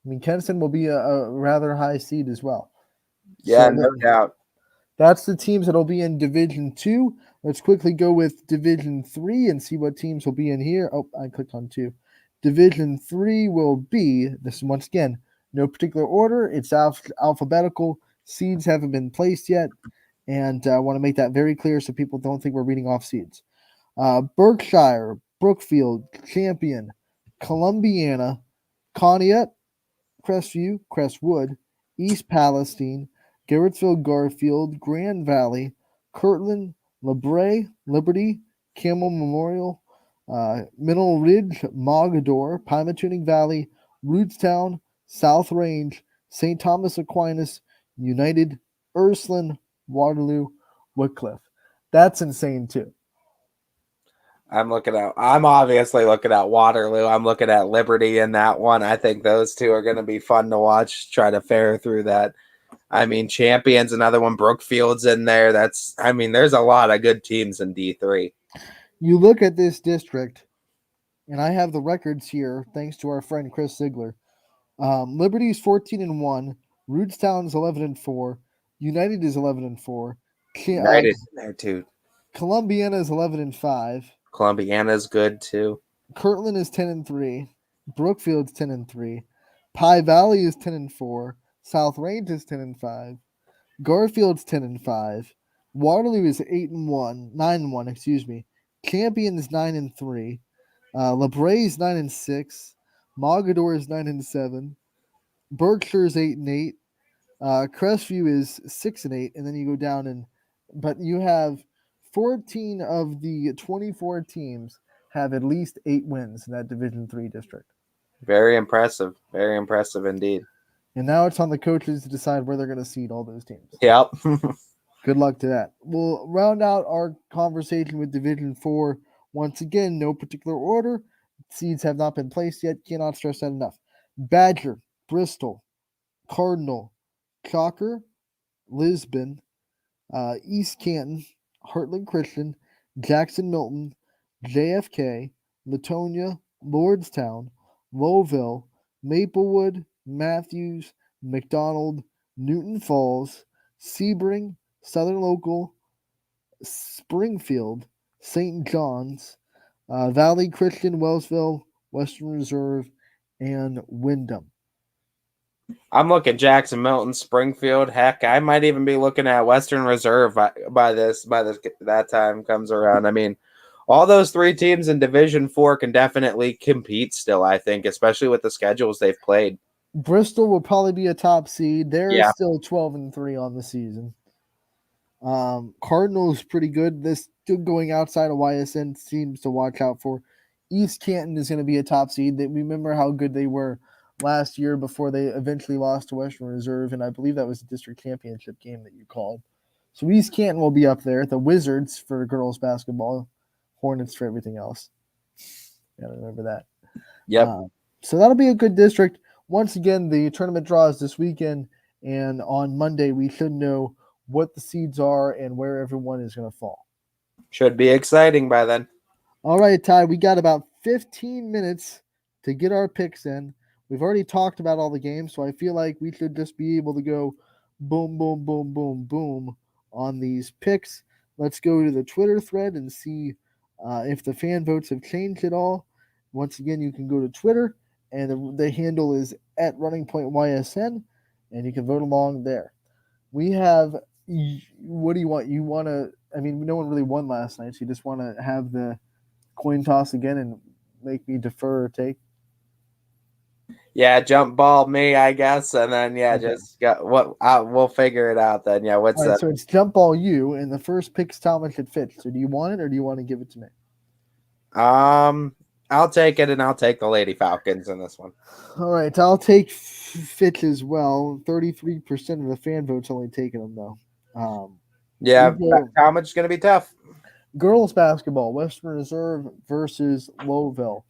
I mean, Kinston will be a rather high seed as well. Yeah, so no doubt. That's the teams that'll be in Division 2. Let's quickly go with Division 3 and see what teams will be in here. Oh, I clicked on 2. Division 3 will be, this is once again, no particular order. It's alphabetical. Seeds haven't been placed yet. And I want to make that very clear so people don't think we're reading off seeds. Berkshire, Brookfield, Champion, Columbiana, Conneaut, Crestview, Crestwood, East Palestine, Garrettsville, Garfield, Grand Valley, Kirtland, LeBray, Liberty, Camel Memorial, Mineral Ridge, Mogador, Pymatuning Valley, Rootstown, South Range, St. Thomas Aquinas, United, Ursuline, Waterloo, Wycliffe. That's insane too. I'm obviously looking at Waterloo. I'm looking at Liberty in that one. I think those two are going to be fun to watch, try to fare through that. I mean, Champion's another one. Brookfield's in there. There's a lot of good teams in D3. You look at this district, and I have the records here, thanks to our friend Chris Ziegler. Liberty's 14-1, Rootstown's 11-4, United is 11-4. United's in there too. Columbiana is 11-5. Columbiana's good too. Kirtland is 10-3. Brookfield's 10-3. Pie Valley is 10-4. South Range is 10-5. Garfield's 10-5. Waterloo is 9-1, excuse me. Champion's 9-3. LeBray's 9-6. Mogador is 9-7. Berkshire's 8-8. Crestview is 6-8, and then you go down but you have 14 of the 24 teams have at least 8 wins in that Division 3 district. Very impressive indeed. And now it's on the coaches to decide where they're going to seed all those teams. Yep. Good luck to that. We'll round out our conversation with Division 4. Once again, no particular order. Seeds have not been placed yet. Cannot stress that enough. Badger, Bristol, Cardinal, Chalker, Lisbon, East Canton, Heartland Christian, Jackson Milton, JFK, Latonia, Lordstown, Lowville, Maplewood, Matthews, McDonald, Newton Falls, Sebring, Southern Local, Springfield, St. John's, Valley Christian, Wellsville, Western Reserve, and Wyndham. I'm looking Jackson, Milton, Springfield. Heck, I might even be looking at Western Reserve by that time comes around. I mean, all those 3 teams in Division 4 can definitely compete still, I think, especially with the schedules they've played. Bristol will probably be a top seed. They're still 12-3 on the season. Cardinals pretty good. This still going outside of YSN seems to watch out for. East Canton is going to be a top seed. Remember how good they were last year before they eventually lost to Western Reserve, and I believe that was the district championship game that you called. So East Canton will be up there. The Wizards for girls basketball, Hornets for everything else. Gotta remember that. Yep. So that'll be a good district. Once again, the tournament draws this weekend, and on Monday we should know what the seeds are and where everyone is going to fall. Should be exciting by then. All right, Ty, we got about 15 minutes to get our picks in. We've already talked about all the games, so I feel like we should just be able to go boom, boom, boom, boom, boom on these picks. Let's go to the Twitter thread and see if the fan votes have changed at all. Once again, you can go to Twitter, and the handle is @RunningPointYSN, and you can vote along there. We have, what do you want? You want to, no one really won last night, so you just want to have the coin toss again and make me defer or take? Yeah, jump ball me, I guess, and then just got we'll figure it out then. Yeah, what's that? So it's jump ball you, and the first pick's Thomas at Fitch. So do you want it or do you want to give it to me? I'll take it, and I'll take the Lady Falcons in this one. All right, I'll take Fitch as well. 33% of the fan votes only taking them though. How much is going to be tough? Girls basketball, Western Reserve versus Lowville.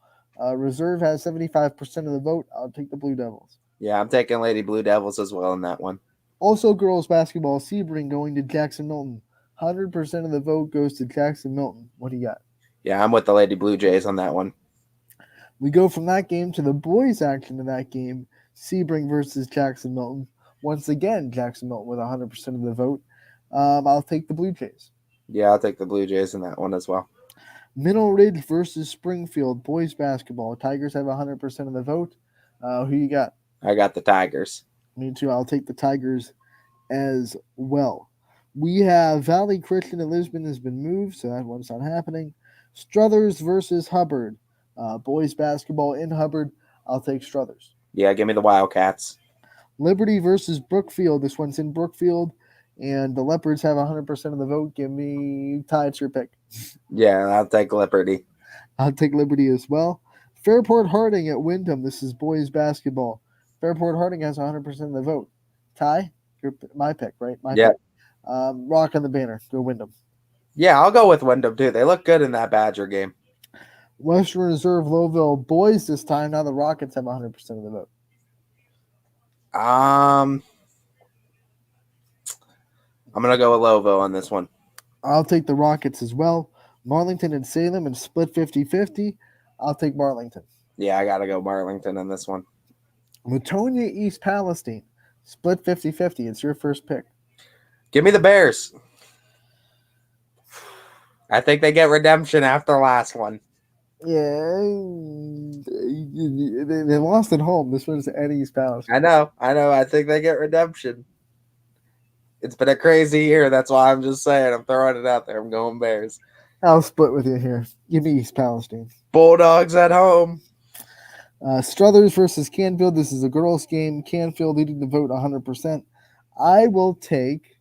Reserve has 75% of the vote. I'll take the Blue Devils. Yeah, I'm taking Lady Blue Devils as well in that one. Also, girls basketball, Sebring going to Jackson Milton. 100% of the vote goes to Jackson Milton. What do you got? Yeah, I'm with the Lady Blue Jays on that one. We go from that game to the boys' action in that game. Sebring versus Jackson Milton. Once again, Jackson Milton with 100% of the vote. I'll take the Blue Jays. Yeah, I'll take the Blue Jays in that one as well. Middle Ridge versus Springfield boys basketball. Tigers have 100% of the vote. Who you got? I got the Tigers. Me too. I'll take the Tigers as well. We have Valley Christian and Lisbon has been moved, so that one's not happening. Struthers versus Hubbard. Boys basketball in Hubbard. I'll take Struthers. Yeah, give me the Wildcats. Liberty versus Brookfield. This one's in Brookfield, and the Leopards have 100% of the vote. Give me Ty. It's your pick. Yeah, I'll take Liberty. I'll take Liberty as well. Fairport Harding at Wyndham. This is boys basketball. Fairport Harding has 100% of the vote. Ty, my pick, right? My pick. Rock on the banner. Go Wyndham. Yeah, I'll go with Wyndham too. They look good in that Badger game. Western Reserve Louisville boys this time. Now the Rockets have 100% of the vote. I'm going to go with Louisville on this one. I'll take the Rockets as well. Marlington and Salem and split 50-50. I'll take Marlington. Yeah, I got to go Marlington on this one. Latonia East Palestine. Split 50-50. It's your first pick. Give me the Bears. I think they get redemption after the last one. Yeah. They lost at home. This one's at East Palestine. I know. I think they get redemption. It's been a crazy year. That's why I'm just saying. I'm throwing it out there. I'm going Bears. I'll split with you here. Give me East Palestine. Bulldogs at home. Struthers versus Canfield. This is a girls' game. Canfield leading the vote 100%. I will take.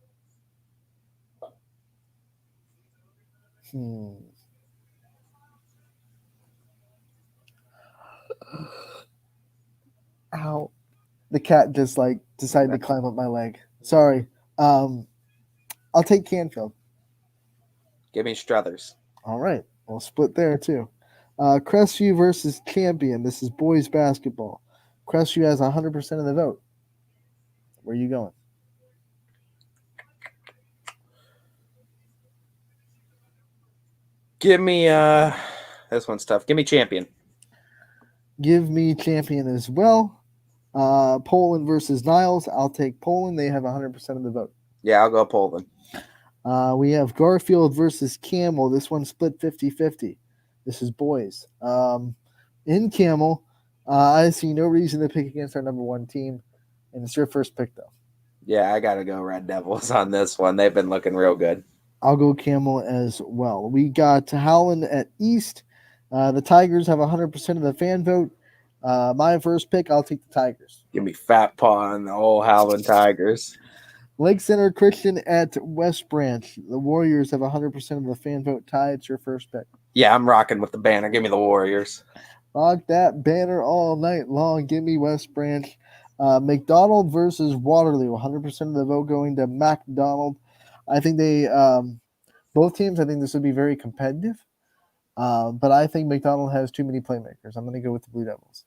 Ow. The cat just decided to climb up my leg. Sorry. I'll take Canfield. Give me Struthers. All right. We'll split there too. Crestview versus Champion. This is boys basketball. Crestview has 100% of the vote. Where are you going? Give me this one's tough. Give me Champion. Give me Champion as well. Poland versus Niles. I'll take Poland. They have 100% of the vote. Yeah, I'll go Poland. We have Garfield versus Camel. This one split 50-50. This is boys. In Camel, I see no reason to pick against our number one team. And it's your first pick, though. Yeah, I got to go Red Devils on this one. They've been looking real good. I'll go Camel as well. We got Howland at East. The Tigers have 100% of the fan vote. My first pick, I'll take the Tigers. Give me Fat Paw and the old Howland Tigers. Lake Center Christian at West Branch. The Warriors have 100% of the fan vote. Ty, it's your first pick. Yeah, I'm rocking with the banner. Give me the Warriors. Rock that banner all night long. Give me West Branch. McDonald versus Waterloo. 100% of the vote going to McDonald. I think they both teams, I think this would be very competitive. But I think McDonald has too many playmakers. I'm going to go with the Blue Devils.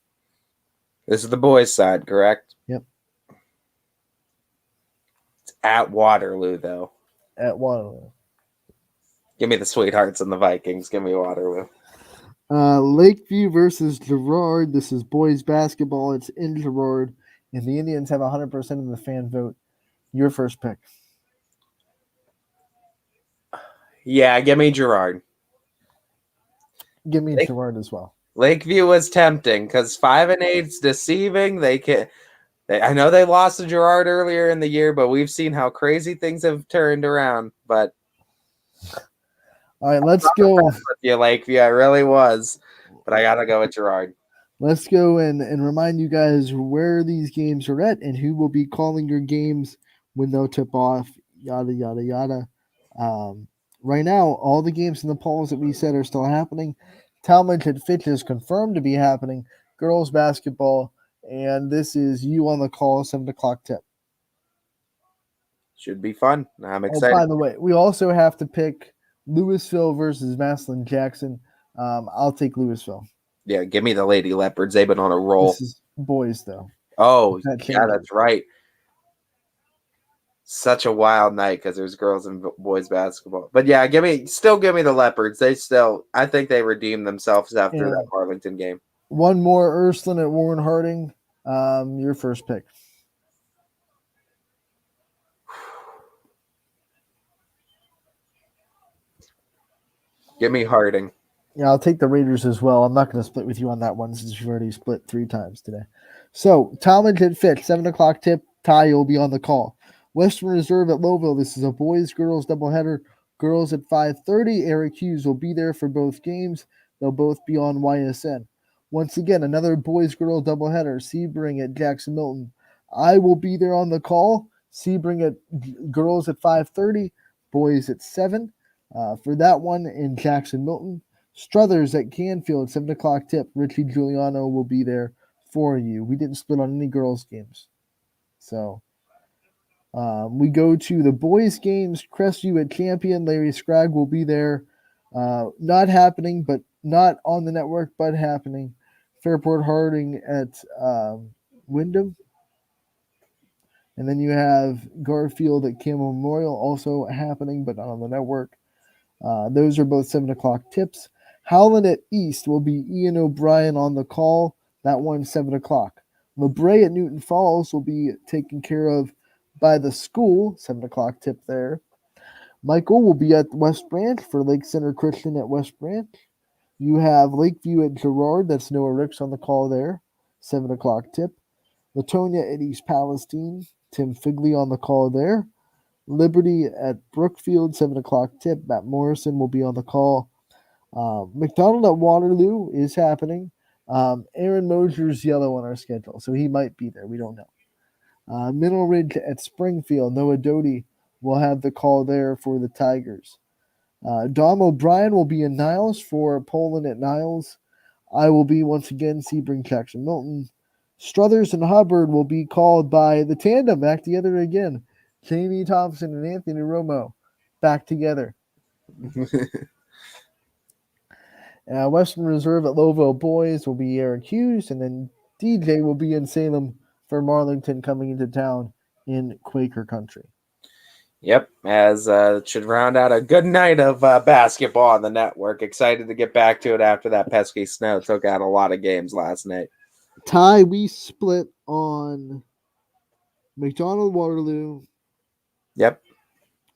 This is the boys' side, correct? Yep. It's at Waterloo, though. At Waterloo. Give me the Sweethearts and the Vikings. Give me Waterloo. Lakeview versus Girard. This is boys basketball. It's in Girard. And the Indians have 100% of the fan vote. Your first pick. Yeah, give me Girard. Give me Girard as well. Lakeview was tempting because 5-8's deceiving. I know they lost to Girard earlier in the year, but we've seen how crazy things have turned around. But all right, let's go with you, Lakeview. I really was, but I gotta go with Girard. Let's go and remind you guys where these games are at and who will be calling your games when they'll tip off. Yada yada yada. Right now, all the games in the polls that we said are still happening. Talmadge at Fitch is confirmed to be happening. Girls basketball, and this is you on the call, 7 o'clock tip. Should be fun. I'm excited. Oh, by the way, we also have to pick Louisville versus Massillon Jackson. I'll take Louisville. Yeah, give me the Lady Leopards. They've been on a roll. This is boys, though. Oh, yeah, that's right. Such a wild night because there's girls and boys basketball. But yeah, give me the Leopards. I think they redeemed themselves after that Arlington game. One more, Ursuline at Warren Harding. Your first pick. Give me Harding. Yeah, I'll take the Raiders as well. I'm not going to split with you on that one since you've already split 3 times today. So, Talmadge at Fitch, 7 o'clock tip. Ty will be on the call. Western Reserve at Louisville. This is a boys-girls doubleheader. Girls at 5:30. Eric Hughes will be there for both games. They'll both be on YSN. Once again, another boys-girls doubleheader. Sebring at Jackson Milton. I will be there on the call. Sebring at girls at 5:30. Boys at 7. For that one in Jackson Milton. Struthers at Canfield, 7 o'clock tip. Richie Giuliano will be there for you. We didn't split on any girls' games. So we go to the boys' games. Crestview at Champion. Larry Scragg will be there. Not happening, but not on the network, but happening. Fairport Harding at Wyndham. And then you have Garfield at Campbell Memorial, also happening, but not on the network. Those are both 7 o'clock tips. Howland at East will be Ian O'Brien on the call. That one's 7 o'clock. LeBray at Newton Falls will be taken care of by the school. 7 o'clock tip there. Michael will be at West Branch for Lake Center Christian at West Branch. You have Lakeview at Girard. That's Noah Ricks on the call there. 7 o'clock tip. Latonia at East Palestine. Tim Figley on the call there. Liberty at Brookfield. 7 o'clock tip. Matt Morrison will be on the call. McDonald at Waterloo is happening. Aaron Mosier's yellow on our schedule, so he might be there. We don't know. Middle Ridge at Springfield. Noah Doty will have the call there for the Tigers. Dom O'Brien will be in Niles for Poland at Niles. I will be once again Sebring, Jackson Milton. Struthers and Hubbard will be called by the tandem back together again. Jamie Thompson and Anthony Romo back together. Western Reserve at Louisville boys will be Eric Hughes, and then DJ will be in Salem for Marlington coming into town in Quaker Country. Yep, as it should round out a good night of basketball on the network. Excited to get back to it after that pesky snow took out a lot of games last night. Ty, we split on McDonald Waterloo. Yep.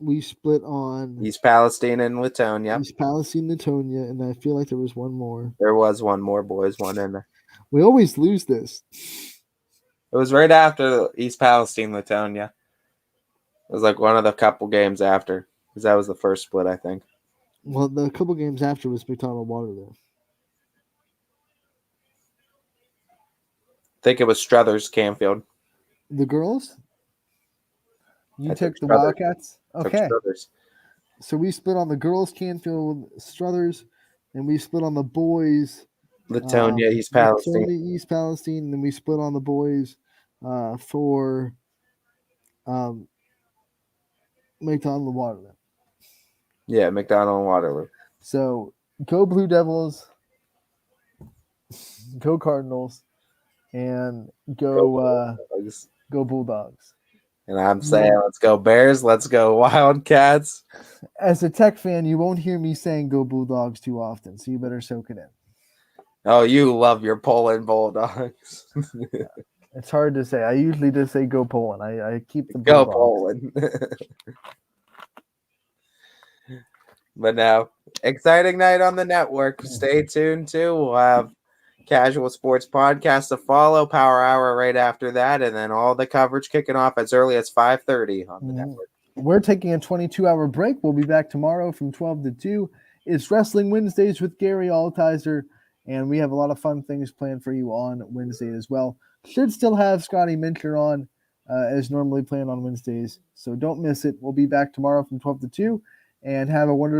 We split on East Palestine and Latonia. East Palestine, Latonia, and I feel like there was one more. There was one more, boys, one in there. We always lose this. It was right after East Palestine, Latonia. It was like one of the couple games after, because that was the first split, I think. Well, the couple games after was McDonald Waterloo. I think it was Struthers, Canfield. The girls? You took the Struthers. Wildcats? Okay. Struthers. So we split on the girls, Canfield, Struthers, and we split on the boys. Latonia, East Palestine. Latonia, East Palestine, and then we split on the boys for McDonald Waterloo. Yeah, McDonald and Waterloo. So go Blue Devils, go Cardinals, and go Bulldogs. And I'm saying, let's go Bears, let's go Wildcats. As a Tech fan, you won't hear me saying go Bulldogs too often, so you better soak it in. Oh, you love your Poland Bulldogs. It's hard to say. I usually just say go Poland. I keep the Go Bulldogs. Poland. But now, exciting night on the network. Stay tuned, too. We'll have Casual Sports Podcast to follow, Power Hour right after that, and then all the coverage kicking off as early as 5:30 on the network. We're taking a 22-hour break. We'll be back tomorrow from 12 to 2. It's Wrestling Wednesdays with Gary Altizer, and we have a lot of fun things planned for you on Wednesday as well. Should still have Scotty Mincher on as normally planned on Wednesdays, so don't miss it. We'll be back tomorrow from 12 to 2, and have a wonderful